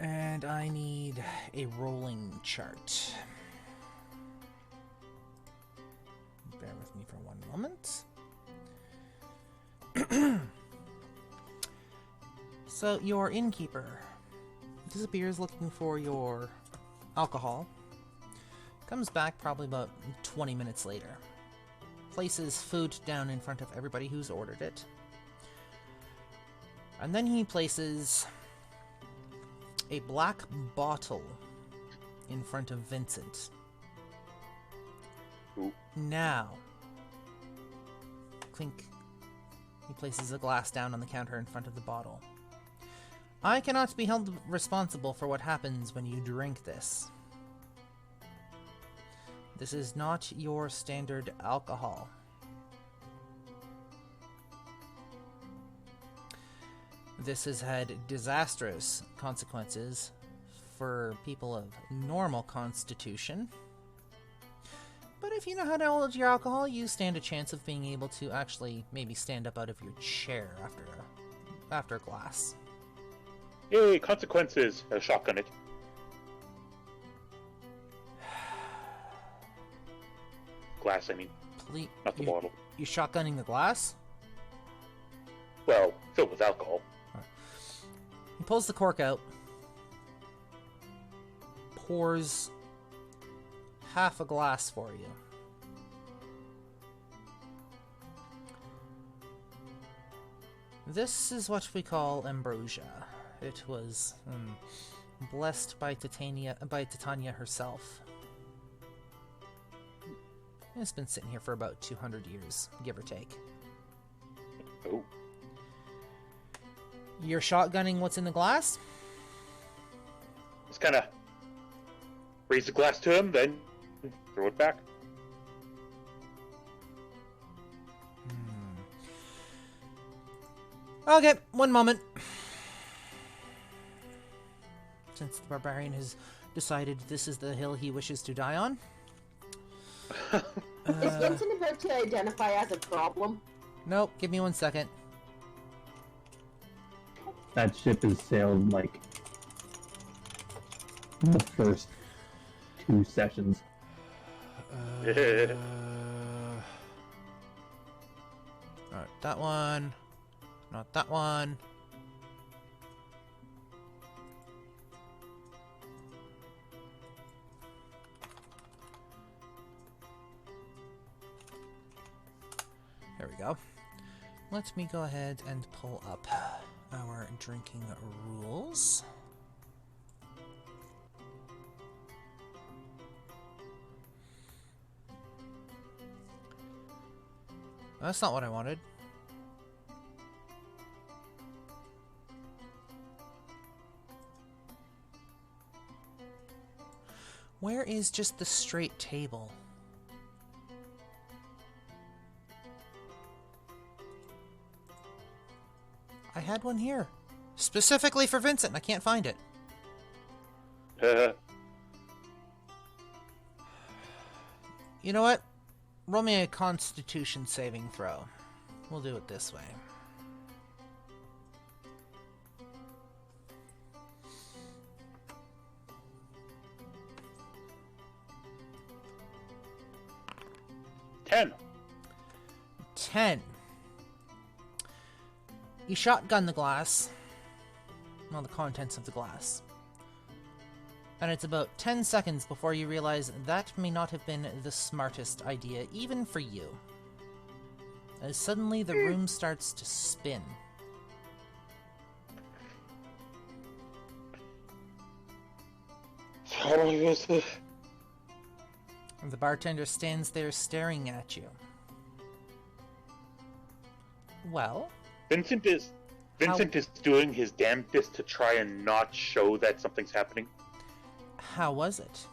And I need a rolling chart. Bear with me for one moment. So, your innkeeper disappears looking for your alcohol. Comes back probably about 20 minutes later. Places food down in front of everybody who's ordered it. And then he places a black bottle in front of Vincent. Ooh. Now, Clink. He places a glass down on the counter in front of the bottle. I cannot be held responsible for what happens when you drink this. This is not your standard alcohol. This has had disastrous consequences for people of normal constitution. But if you know how to hold your alcohol, you stand a chance of being able to actually maybe stand up out of your chair after a glass. Yay, consequences! Shotgun it. Glass, I mean. Not the bottle. You shotgunning the glass? Well, filled with alcohol. Right. He pulls the cork out. Pours half a glass for you. This is what we call ambrosia. It was blessed by Titania herself. It's been sitting here for about 200 years, give or take. Oh. You're shotgunning what's in the glass? Just kind of raise the glass to him, then throw it back. Okay, one moment. Since the barbarian has decided this is the hill he wishes to die on. Is Vincent about to identify as a problem? Nope, give me 1 second. That ship has sailed like the first 2 sessions. Alright, that one. Not that one. There we go. Let me go ahead and pull up our drinking rules. That's not what I wanted. Where is just the straight table? I had one here. Specifically for Vincent. I can't find it. You know what? Roll me a Constitution saving throw. We'll do it this way. Ten. You shotgun the glass. Well, the contents of the glass. And it's about 10 seconds before you realize that may not have been the smartest idea, even for you. As suddenly the room starts to spin. How do I use this? And the bartender stands there staring at you. Well? Vincent is doing his damnedest to try and not show that something's happening. How was it?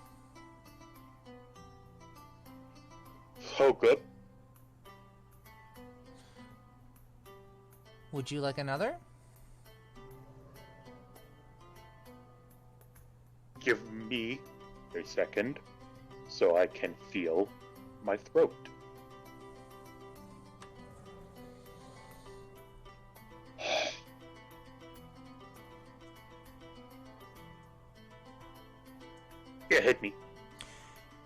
So good. Would you like another? Give me a second so I can feel my throat. Yeah, hit me.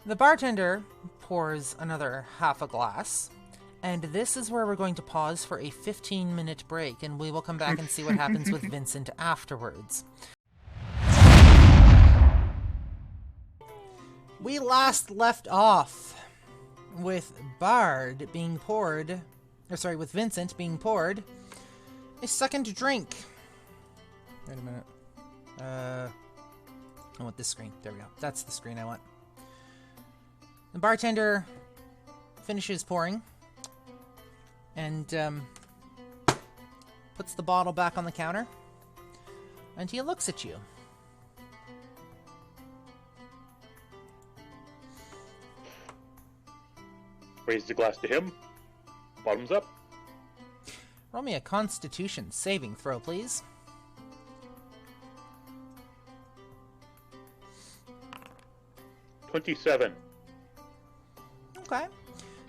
The bartender pours another half a glass, and this is where we're going to pause for a 15-minute break, and we will come back and see what happens with Vincent afterwards. We last left off with Vincent being poured a second drink. Wait a minute. I want this screen. There we go. That's the screen I want. The bartender finishes pouring. and puts the bottle back on the counter, and he looks at you. Raise the glass to him. Bottoms up. Roll me a Constitution saving throw, please. 27. Okay.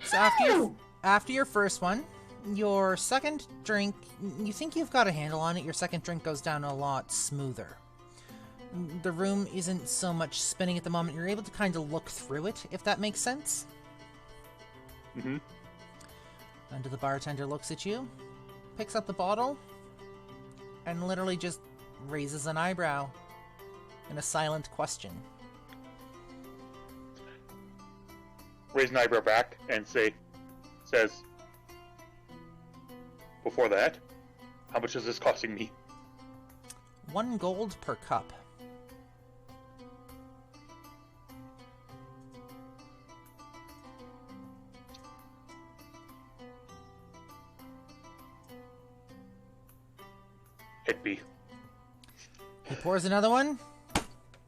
So after your first one, your second drink, you think you've got a handle on it. Your second drink goes down a lot smoother. The room isn't so much spinning at the moment. You're able to kind of look through it, if that makes sense. Mm-hmm. And the bartender looks at you, picks up the bottle, and literally just raises an eyebrow in a silent question. Raise an eyebrow back and says, before that, how much is this costing me? 1 gold per cup. Hit me. He pours another one,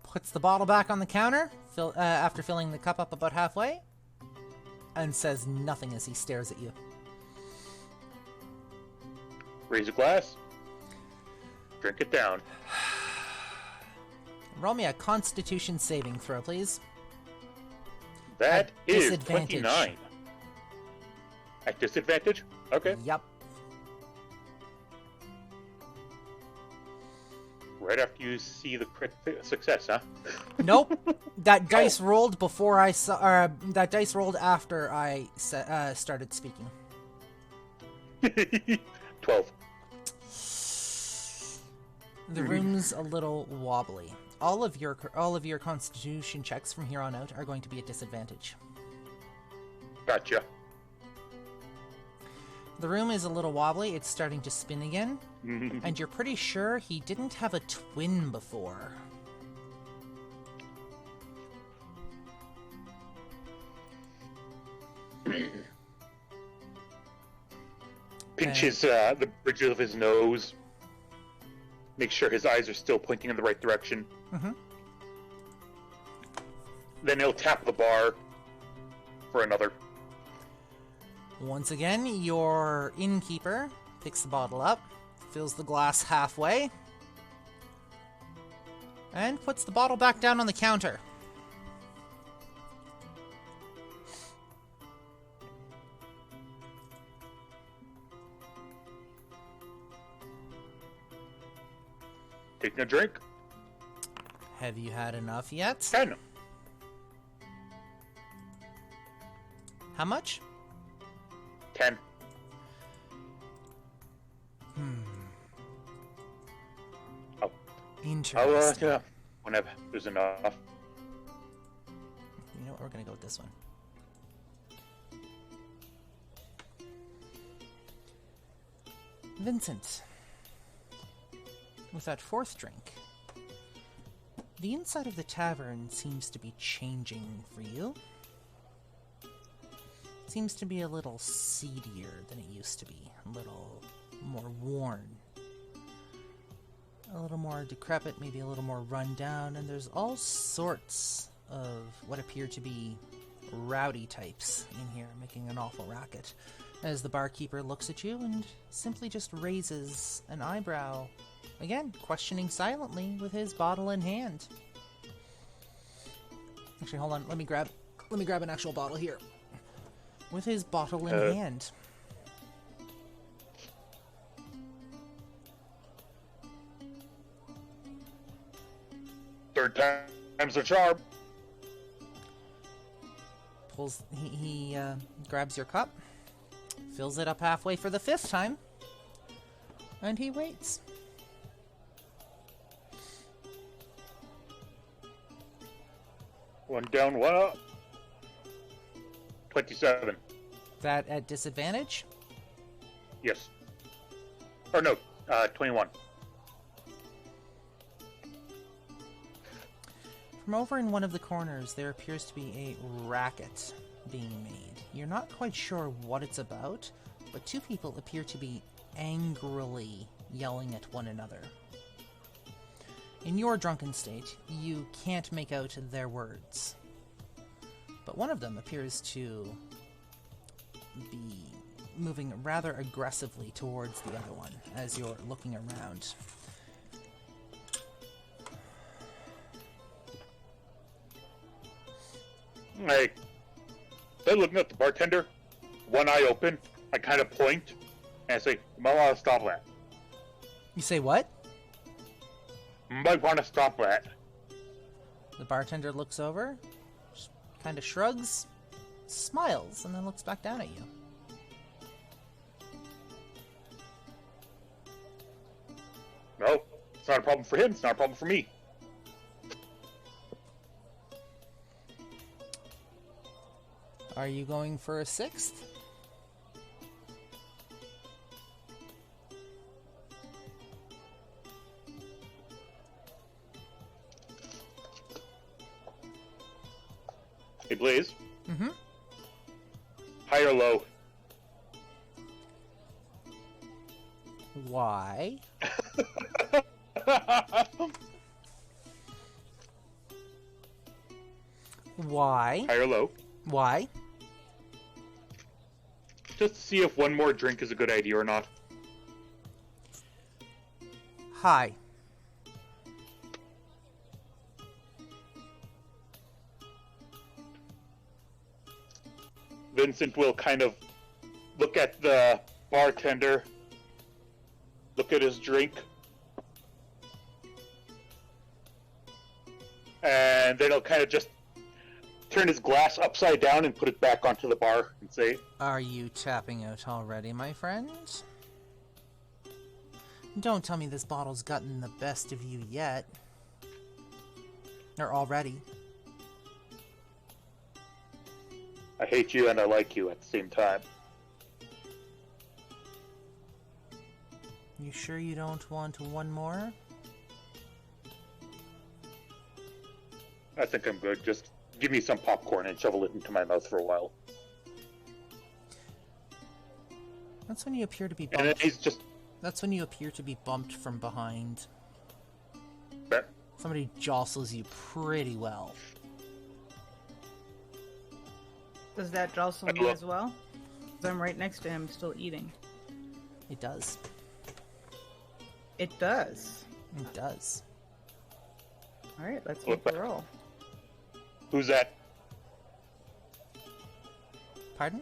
puts the bottle back on the counter after filling the cup up about halfway, and says nothing as he stares at you. Raise a glass. Drink it down. Roll me a Constitution saving throw, please. That At is disadvantage. 29. At disadvantage? Okay. Yep. Right after you see the crit success, huh? Nope. That dice rolled before I saw. That dice rolled after I started speaking. 12. The room's a little wobbly. All of your Constitution checks from here on out are going to be at disadvantage. Gotcha. The room is a little wobbly. It's starting to spin again, and you're pretty sure he didn't have a twin before. Pinches the bridge of his nose. Make sure his eyes are still pointing in the right direction. Mm-hmm. Then he'll tap the bar for another. Once again, your innkeeper picks the bottle up, fills the glass halfway, and puts the bottle back down on the counter. Taking a drink. Have you had enough yet? 10. How much? 10. Interesting. Yeah, whenever there's enough. You know what? We're gonna go with this one. Vincent, with that fourth drink, the inside of the tavern seems to be changing for you. It seems to be a little seedier than it used to be, a little more worn, a little more decrepit, maybe a little more run down, and there's all sorts of what appear to be rowdy types in here, making an awful racket, as the barkeeper looks at you and simply just raises an eyebrow, again, questioning silently with his bottle in hand. Actually, hold on, let me grab an actual bottle here. With his bottle in hand. Third time's a charm. He grabs your cup, fills it up halfway for the fifth time, and he waits. One down, one up. 27. That at disadvantage? Yes. Or no, 21. From over in one of the corners, there appears to be a racket being made. You're not quite sure what it's about, but two people appear to be angrily yelling at one another. In your drunken state, you can't make out their words, but one of them appears to be moving rather aggressively towards the other one as you're looking around. I start looking at the bartender, one eye open, I kind of point, and I say, you might want to stop that. You say what? You might want to stop that. The bartender looks over, kind of shrugs, smiles, and then looks back down at you. No, it's not a problem for him, it's not a problem for me. Are you going for a sixth? Hey, Blaze. Mm-hmm. High or low? Why? Why? High or low? Why? Just to see if one more drink is a good idea or not. Hi. Vincent will kind of look at the bartender, look at his drink, and then he'll kind of just turn his glass upside down and put it back onto the bar and say, Are you tapping out already, my friend? Don't tell me this bottle's gotten the best of you yet. Or already. I hate you and I like you at the same time. You sure you don't want one more? I think I'm good. Just give me some popcorn and shovel it into my mouth for a while. That's when you appear to be And then bumped. he's just... That's when you appear to be bumped from behind. That, Somebody jostles you pretty well. Does that jostle me as well? 'Cause I'm right next to him, still eating. It does. It does. It does. All right, let's make a roll. who's that? Pardon?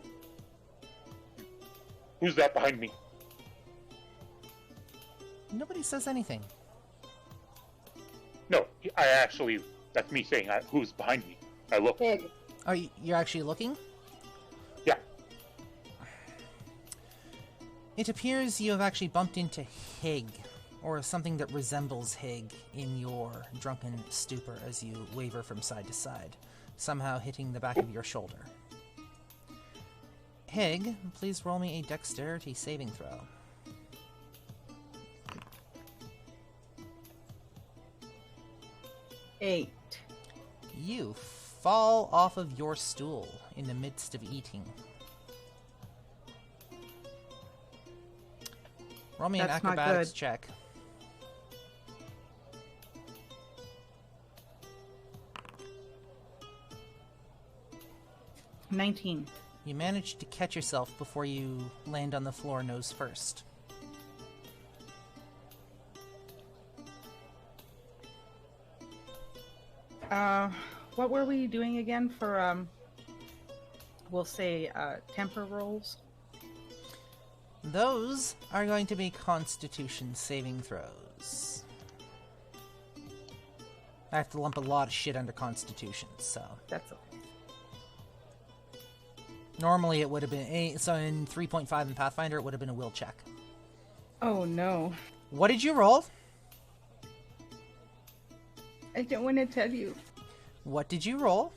Who's that behind me? Nobody says anything. No, I actually... That's me saying, who's behind me. I look. Pig. Oh, you're actually looking? Yeah. It appears you have actually bumped into Hig, or something that resembles Hig, in your drunken stupor as you waver from side to side, somehow hitting the back of your shoulder. Hig, please roll me a dexterity saving throw. Eight. You fall off of your stool in the midst of eating. Roll me an That's not acrobatics good. check. $19. You manage to catch yourself before you land on the floor nose first. What were we doing again for, we'll say, temper rolls? Those are going to be Constitution saving throws. I have to lump a lot of shit under Constitution, so... That's okay. Normally it would have been... So in 3.5 in Pathfinder, it would have been a will check. Oh, no. What did you roll? I don't want to tell you. What did you roll?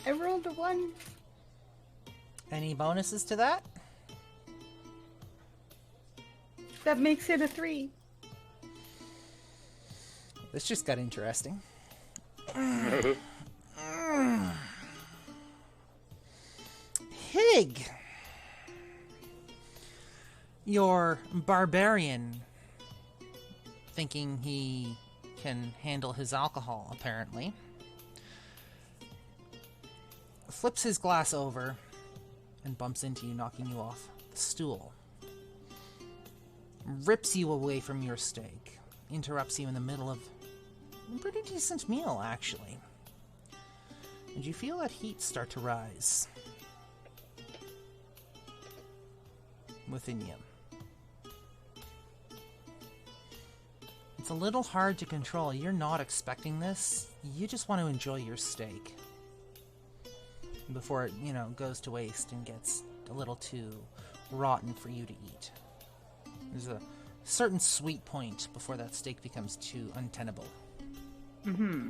I rolled a 1. Any bonuses to that? That makes it a 3. This just got interesting. Hig! Your barbarian, thinking he can handle his alcohol, apparently, flips his glass over and bumps into you, knocking you off the stool. Rips you away from your steak. Interrupts you in the middle of a pretty decent meal, actually. And you feel that heat start to rise within you. It's a little hard to control. You're not expecting this. You just want to enjoy your steak before it, goes to waste and gets a little too rotten for you to eat. There's a certain sweet point before that steak becomes too untenable. Mm-hmm.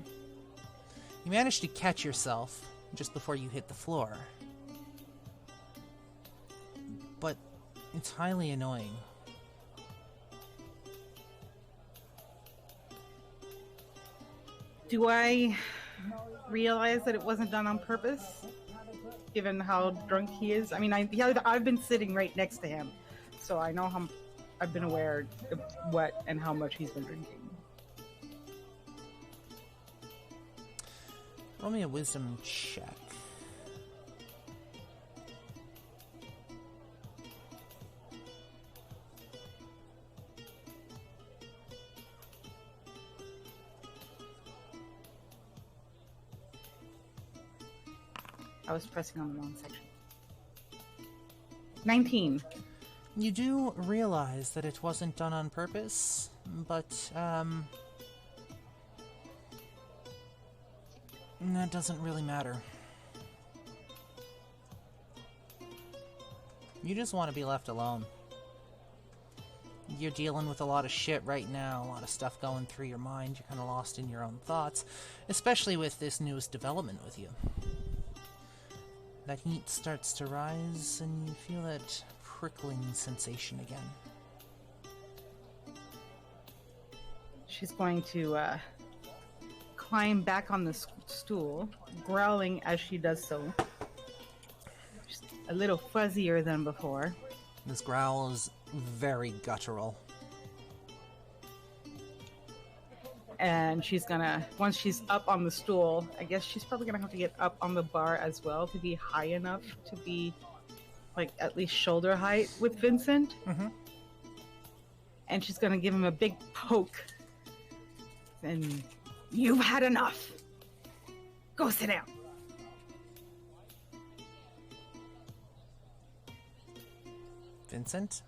You manage to catch yourself just before you hit the floor. But it's highly annoying. Do I realize that it wasn't done on purpose, given how drunk he is? I mean, I've been sitting right next to him, so I know how I've been aware of what and how much he's been drinking. Roll me a wisdom check. I was pressing on the wrong section. 19. You do realize that it wasn't done on purpose, but, that doesn't really matter. You just want to be left alone. You're dealing with a lot of shit right now, a lot of stuff going through your mind. You're kind of lost in your own thoughts, especially with this newest development with you. That heat starts to rise, and you feel that prickling sensation again. She's going to climb back on the stool, growling as she does so. Just a little fuzzier than before. This growl is very guttural. And she's gonna, once she's up on the stool, I guess she's probably gonna have to get up on the bar as well to be high enough to be, like, at least shoulder height with Vincent. Mm-hmm. And she's gonna give him a big poke. And, you've had enough. Go sit down. Vincent?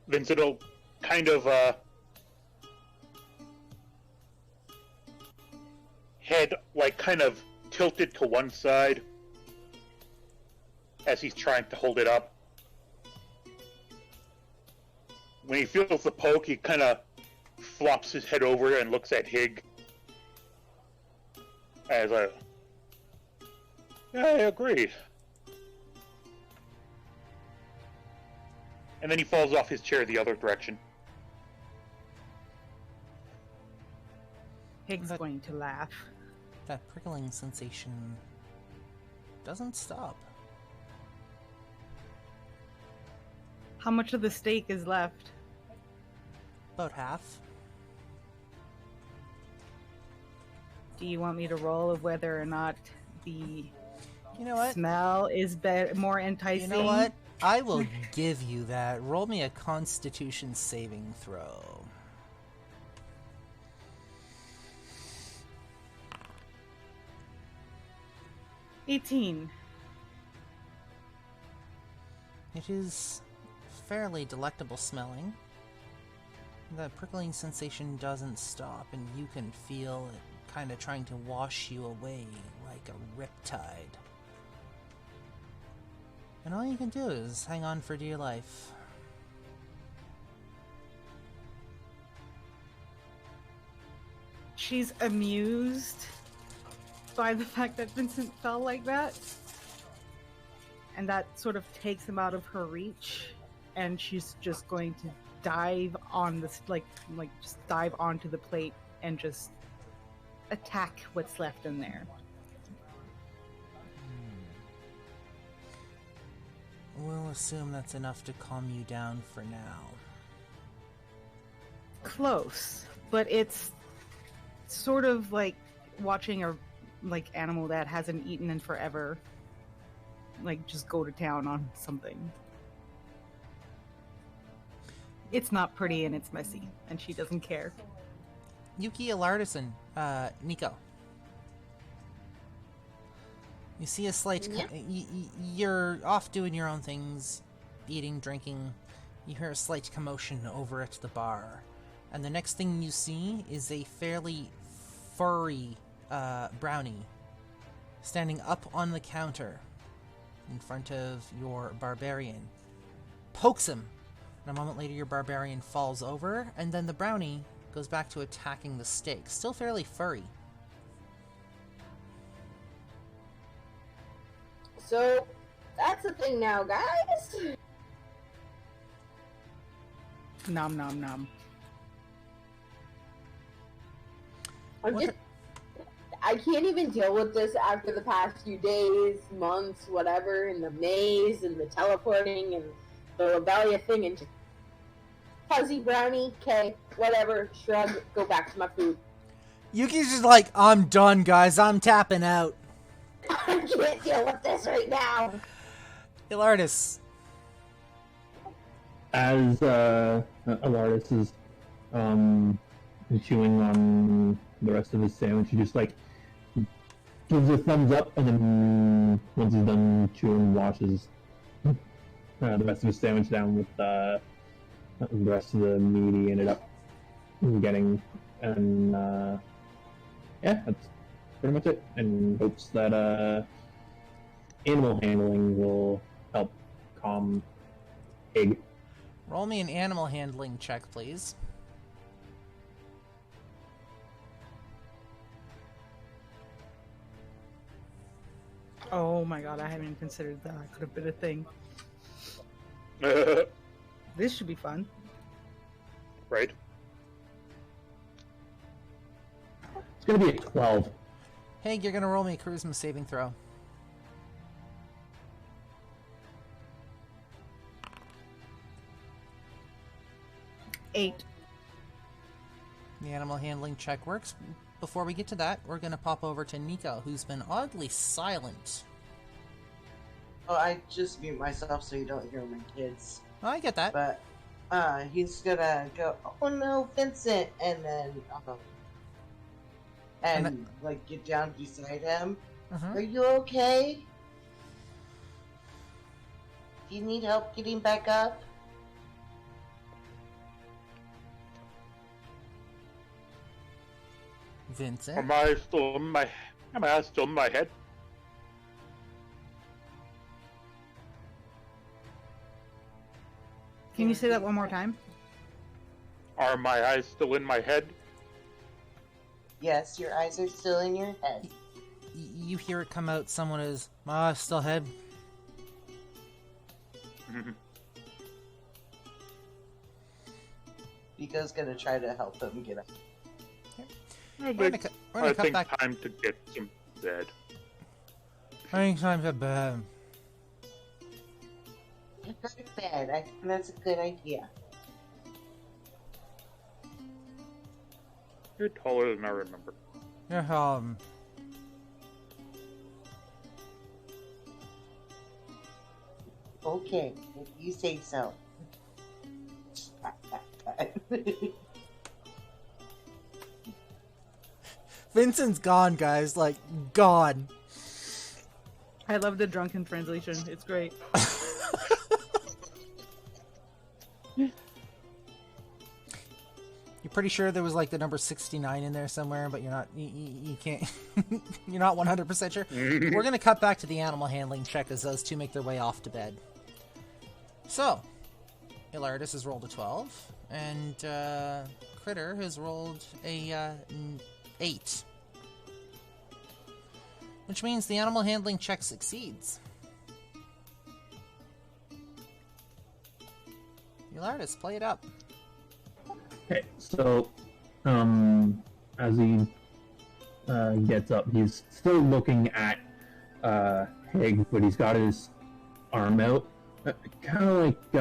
Vincent will kind of head like kind of tilted to one side as he's trying to hold it up. When he feels the poke, he kind of flops his head over and looks at Hig as a, yeah, I agree. And then he falls off his chair the other direction. Hig's going to laugh. That prickling sensation doesn't stop. How much of the steak is left? About half. Do you want me to roll of whether or not the what? smell is more enticing? You know what? I will give you that. Roll me a Constitution saving throw. $18. It is fairly delectable smelling. The prickling sensation doesn't stop, and you can feel it kind of trying to wash you away like a riptide. And all you can do is hang on for dear life. She's amused by the fact that Vincent fell like that. And that sort of takes him out of her reach. And she's just going to dive on this, like just dive onto the plate and just attack what's left in there. We'll assume that's enough to calm you down for now. Close, but it's sort of like watching a animal that hasn't eaten in forever, just go to town on something. It's not pretty and it's messy, and she doesn't care. Yuki, Elardis, and Nico. You see a slight... You're off doing your own things, eating, drinking. You hear a slight commotion over at the bar. And the next thing you see is a fairly furry brownie standing up on the counter in front of your barbarian. Pokes him. And a moment later your barbarian falls over, and then the brownie goes back to attacking the steak. Still fairly furry. So, that's the thing now, guys. Nom nom nom. I can't even deal with this after the past few days, months, whatever, and the maze, and the teleporting, and the lobelia thing, and just fuzzy brownie, okay, whatever, shrug, go back to my food. Yuki's just like, I'm done, guys, I'm tapping out. I can't deal with this right now. Elardis. As Elardis is chewing on the rest of his sandwich, he just gives a thumbs up, and then once he's done chewing, washes the rest of his sandwich down with the rest of the meat he ended up getting, and yeah, that's pretty much it. And hopes that animal handling will help calm Pig. Roll me an animal handling check, please. Oh my god, I haven't even considered that. Could have been a thing. This should be fun. Right. It's gonna be a 12. Hey, you're gonna roll me a charisma saving throw. Eight. The animal handling check works. Before we get to that, we're gonna pop over to Nico, who's been oddly silent. Oh, I just mute myself so you don't hear my kids. Oh, I get that. But he's gonna go, oh no, Vincent, and then like get down beside him. Are you okay? Do you need help getting back up? Vincent? Am I still in my head? Can you say that one more time? Are my eyes still in my head? Yes, your eyes are still in your head. You hear it come out, someone is, still head. Nico's gonna try to help him get up. I think time to get some bed. I think time to bed. Go to bed. I think that's a good idea. You're taller than I remember. Yeah, Okay, if you say so. Vincent's gone, guys. Like, gone. I love the drunken translation. It's great. You're pretty sure there was like the number 69 in there somewhere, but you're not. You can't. You're not 100% sure. We're gonna cut back to the animal handling check as those two make their way off to bed. So, Elardis has rolled a 12, and Critter has rolled a 8. Which means the animal handling check succeeds. Elardis, play it up. Okay, so as he gets up. He's still looking at Hig, but he's got his arm out. Kind of like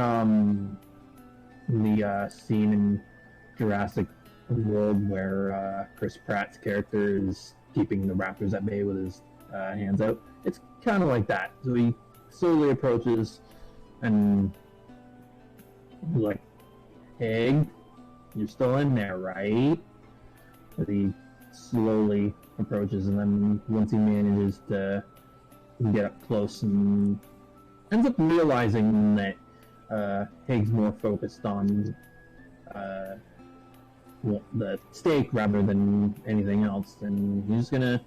the scene in Jurassic World where Chris Pratt's character is keeping the raptors at bay with his hands out. It's kind of like that. So he slowly approaches and he's like, Hig, you're still in there, right? But he slowly approaches, and then once he manages to get up close and ends up realizing that Hig's more focused on the steak rather than anything else, and he's just gonna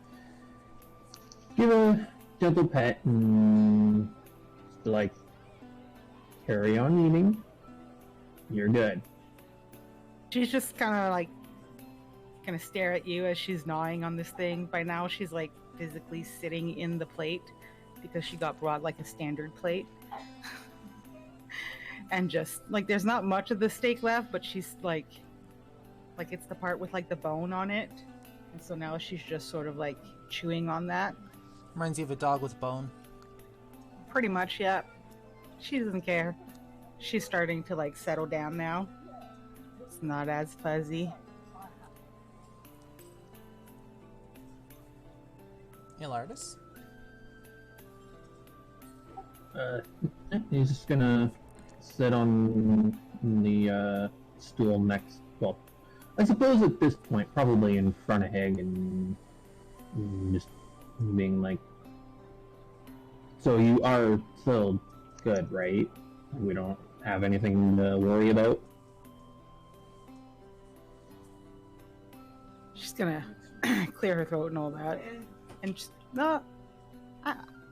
give a gentle pet and just be like, carry on eating, you're good. She's just kind of stare at you as she's gnawing on this thing. By now she's like physically sitting in the plate because she got brought like a standard plate. And just like there's not much of the steak left, but she's like it's the part with like the bone on it. And so now she's just sort of like chewing on that. Reminds you of a dog with bone. Pretty much, yeah. She doesn't care. She's starting to like settle down now. It's not as fuzzy. Elardis? He's just gonna sit on the stool next. Well, I suppose at this point, probably in front of Hig, and just being like, "So you are still good, right? We don't have anything to worry about." She's gonna clear her throat and all that, and just no.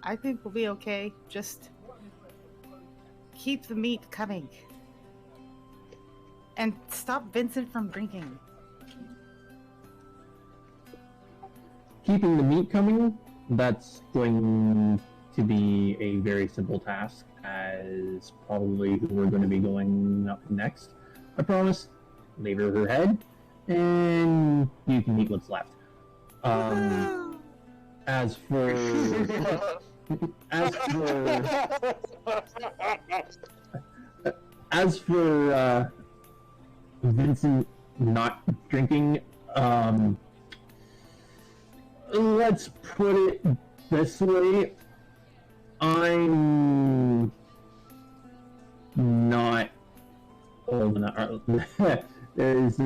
I think we'll be okay. Just keep the meat coming. And stop Vincent from drinking. Keeping the meat coming, that's going to be a very simple task, as probably we're going to be going up next. I promise. Leave her head, and you can eat what's left. As for Vincent not drinking, let's put it this way. I'm not old enough. There's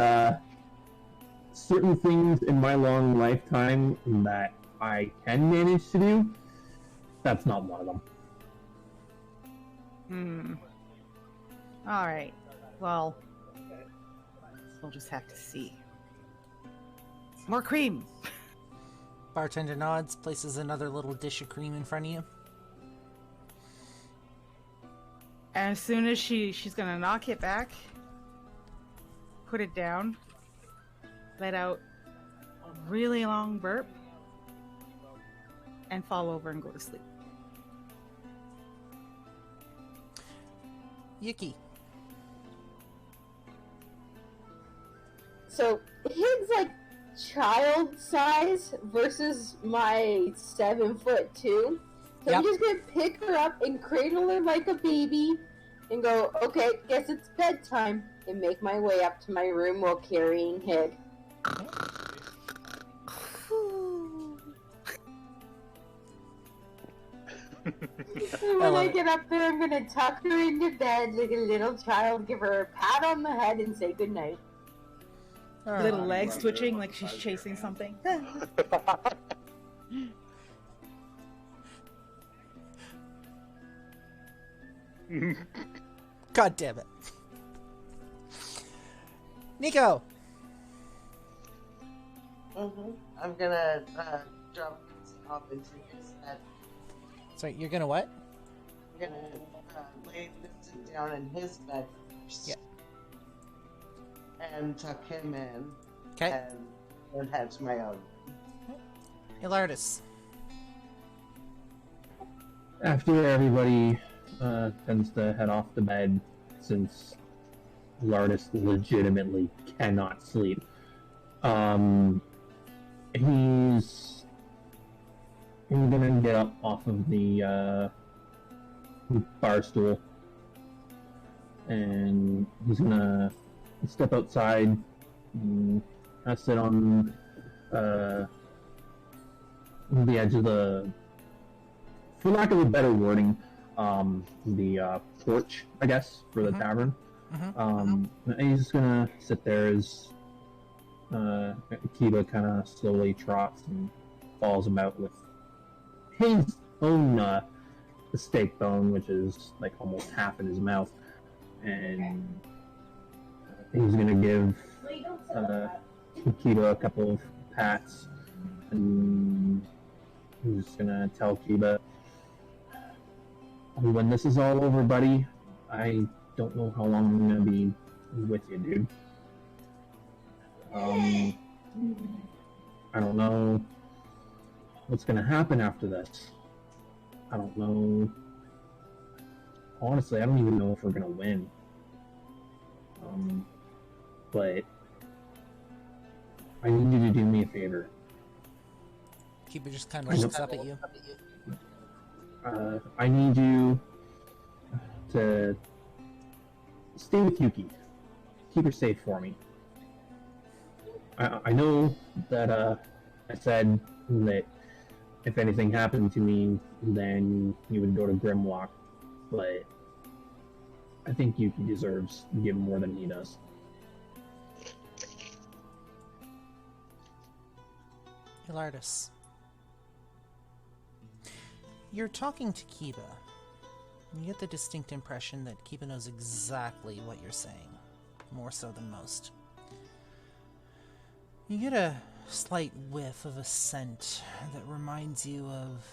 certain things in my long lifetime that I can manage to do. That's not one of them. Alright. Well, we'll just have to see. More cream! Bartender nods, places another little dish of cream in front of you. And as soon as she's gonna knock it back, put it down, let out a really long burp, and fall over and go to sleep. Yuki. So Hig's like child size versus my 7'2". So Yep. I'm just gonna pick her up and cradle her like a baby and go, okay, guess it's bedtime, and make my way up to my room while carrying Hig. And when I get up there, I'm gonna tuck her into bed like a little child, give her a pat on the head, and say goodnight. Little legs twitching like she's chasing something. God damn it. Nico! I'm gonna drop off into his bed. Sorry, you're gonna what? I'm gonna lay Vincent down in his bed first. Yeah. And tuck him in. Okay. And then head to my own. Elardis. After everybody tends to head off to bed, since Elardis legitimately cannot sleep, He's gonna get up off of the bar stool, and he's gonna step outside and sit on the edge of the, for lack of a better wording, the porch, I guess, for the tavern. And he's just gonna sit there as Kiba kind of slowly trots and falls about with his own steak bone, which is like almost half in his mouth, and he's gonna give Kiba a couple of pats, and he's gonna tell Kiba, when this is all over, buddy, I don't know how long I'm gonna be with you, dude. I don't know what's gonna happen after this. I don't know. Honestly, I don't even know if we're gonna win. But I need you to do me a favor. Keeper just kind of looks up at you. I need you to stay with Yuki. Keep her safe for me. I know that I said that if anything happened to me, then you would go to Grimlock, but I think Yuki deserves to give more than he does. Elardis. You're talking to Kiba. You get the distinct impression that Kiba knows exactly what you're saying, more so than most. You get a slight whiff of a scent that reminds you of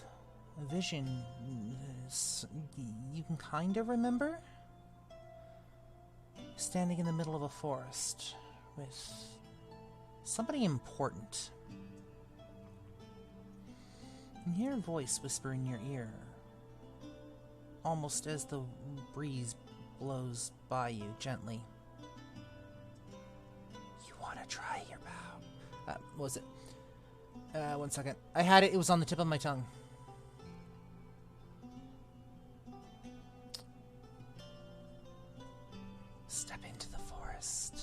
a vision you can kind of remember. Standing in the middle of a forest with somebody important. You hear a voice whisper in your ear, almost as the breeze blows by you gently. You want to try your bow? What was it? 1 second. I had it. It was on the tip of my tongue. Step into the forest.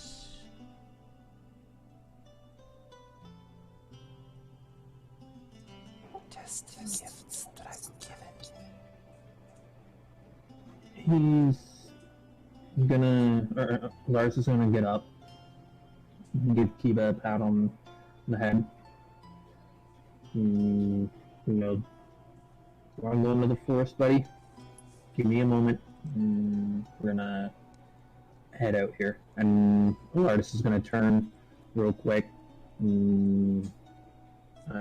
Test the gifts that I've given. He's gonna, Lars is gonna get up and give Kiba a pat on the head. You know, we're going to the forest, buddy. Give me a moment. We're gonna head out here. And Elardis is gonna turn real quick and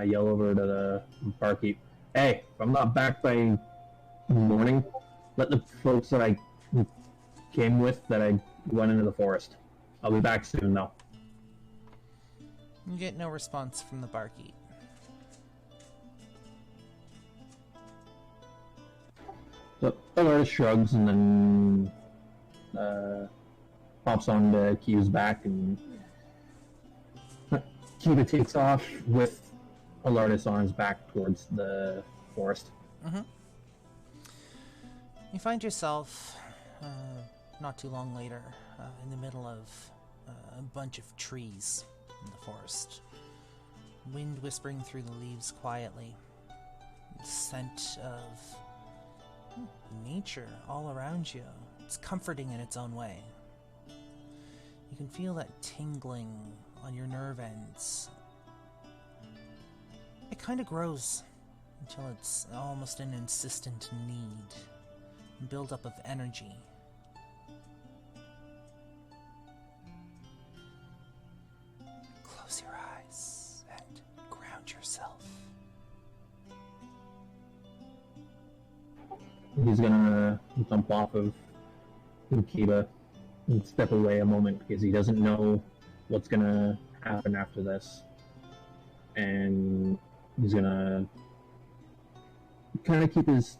yell over to the barkeep. Hey, if I'm not back by morning, let the folks that I came with that I went into the forest. I'll be back soon, though. You get no response from the barkeep. So Elardis shrugs and then hops on to Q's back, and Kiba takes off with Elardis on his back towards the forest. You find yourself, not too long later, in the middle of a bunch of trees in the forest. Wind whispering through the leaves quietly. The scent of nature all around you. It's comforting in its own way. You can feel that tingling on your nerve ends. It kind of grows until it's almost an insistent need. Build-up of energy. Close your eyes and ground yourself. He's gonna jump off of Kiba and step away a moment because he doesn't know what's gonna happen after this. And he's gonna kind of keep his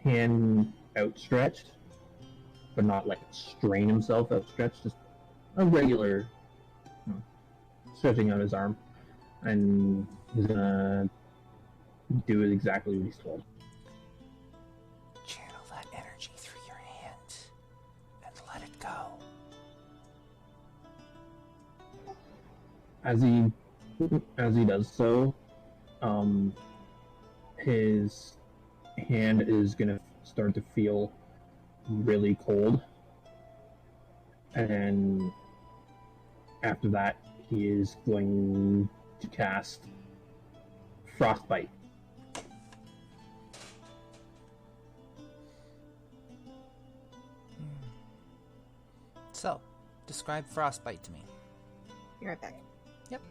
hand outstretched, but not like strain himself outstretched, just a regular stretching out his arm. and he's gonna do exactly what he's told. Channel that energy through your hand and let it go. As he does so, his hand is gonna start to feel really cold, and after that, he is going to cast Frostbite. So, describe Frostbite to me. Be right back. Yep.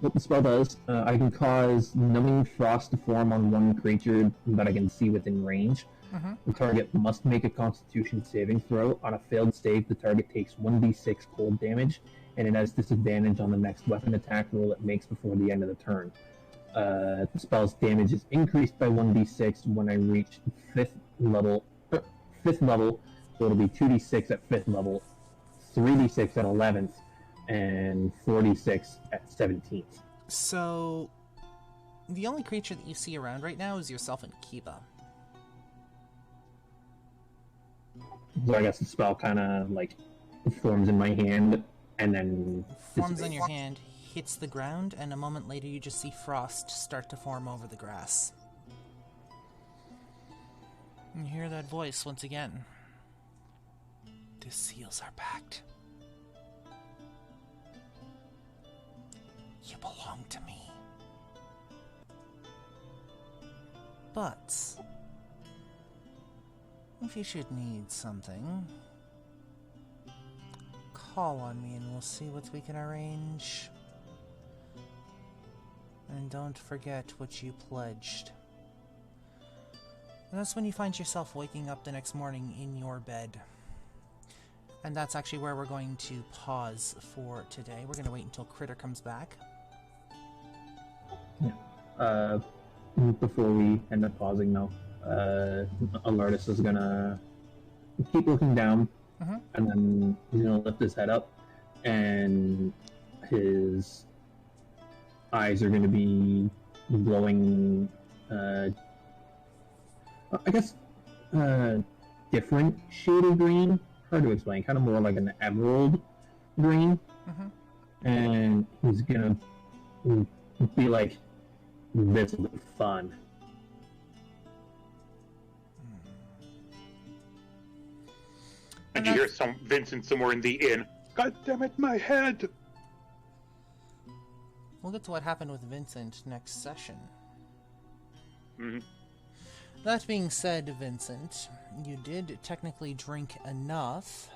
What the spell does, I can cause numbing frost to form on one creature that I can see within range. Mm-hmm. The target must make a Constitution saving throw. On a failed save, the target takes 1d6 cold damage, and it has disadvantage on the next weapon attack roll it makes before the end of the turn. The spell's damage is increased by 1d6 when I reach 5th level, so it'll be 2d6 at 5th level, 3d6 at 11th, and 4d6 at 17th. So, the only creature that you see around right now is yourself and Kiba. So I guess the spell kind of like forms in my hand and then Forms on your hand, hits the ground, and a moment later you just see frost start to form over the grass. And you hear that voice once again. The seals are packed. You belong to me. But if you should need something, call on me and we'll see what we can arrange. And don't forget what you pledged. And that's when you find yourself waking up the next morning in your bed. And that's actually where we're going to pause for today. We're going to wait until Critter comes back. Before we end up pausing though, Elardis is gonna keep looking down, and then he's gonna lift his head up, and his eyes are gonna be glowing, I guess, different shade of green. Hard to explain, kind of more like an emerald green. And he's gonna be like, "This will be fun." And you hear Vincent somewhere in the inn. God damn it, my head! We'll get to what happened with Vincent next session. Mm-hmm. That being said, Vincent, you did technically drink enough.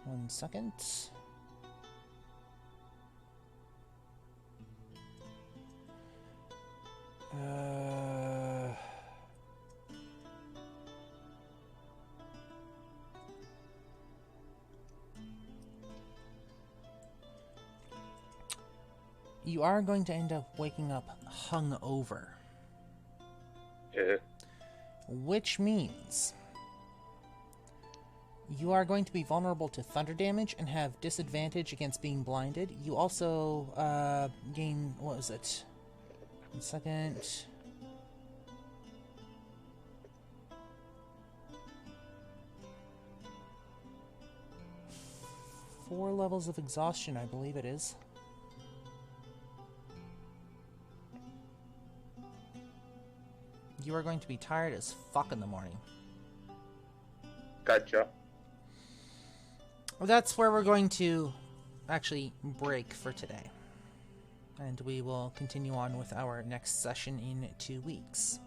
1 second. You are going to end up waking up hungover. Which means you are going to be vulnerable to thunder damage and have disadvantage against being blinded. You also gain, what was it? 1 second. Four levels of exhaustion, I believe it is. You are going to be tired as fuck in the morning. Gotcha. That's where we're going to actually break for today. And we will continue on with our next session in 2 weeks.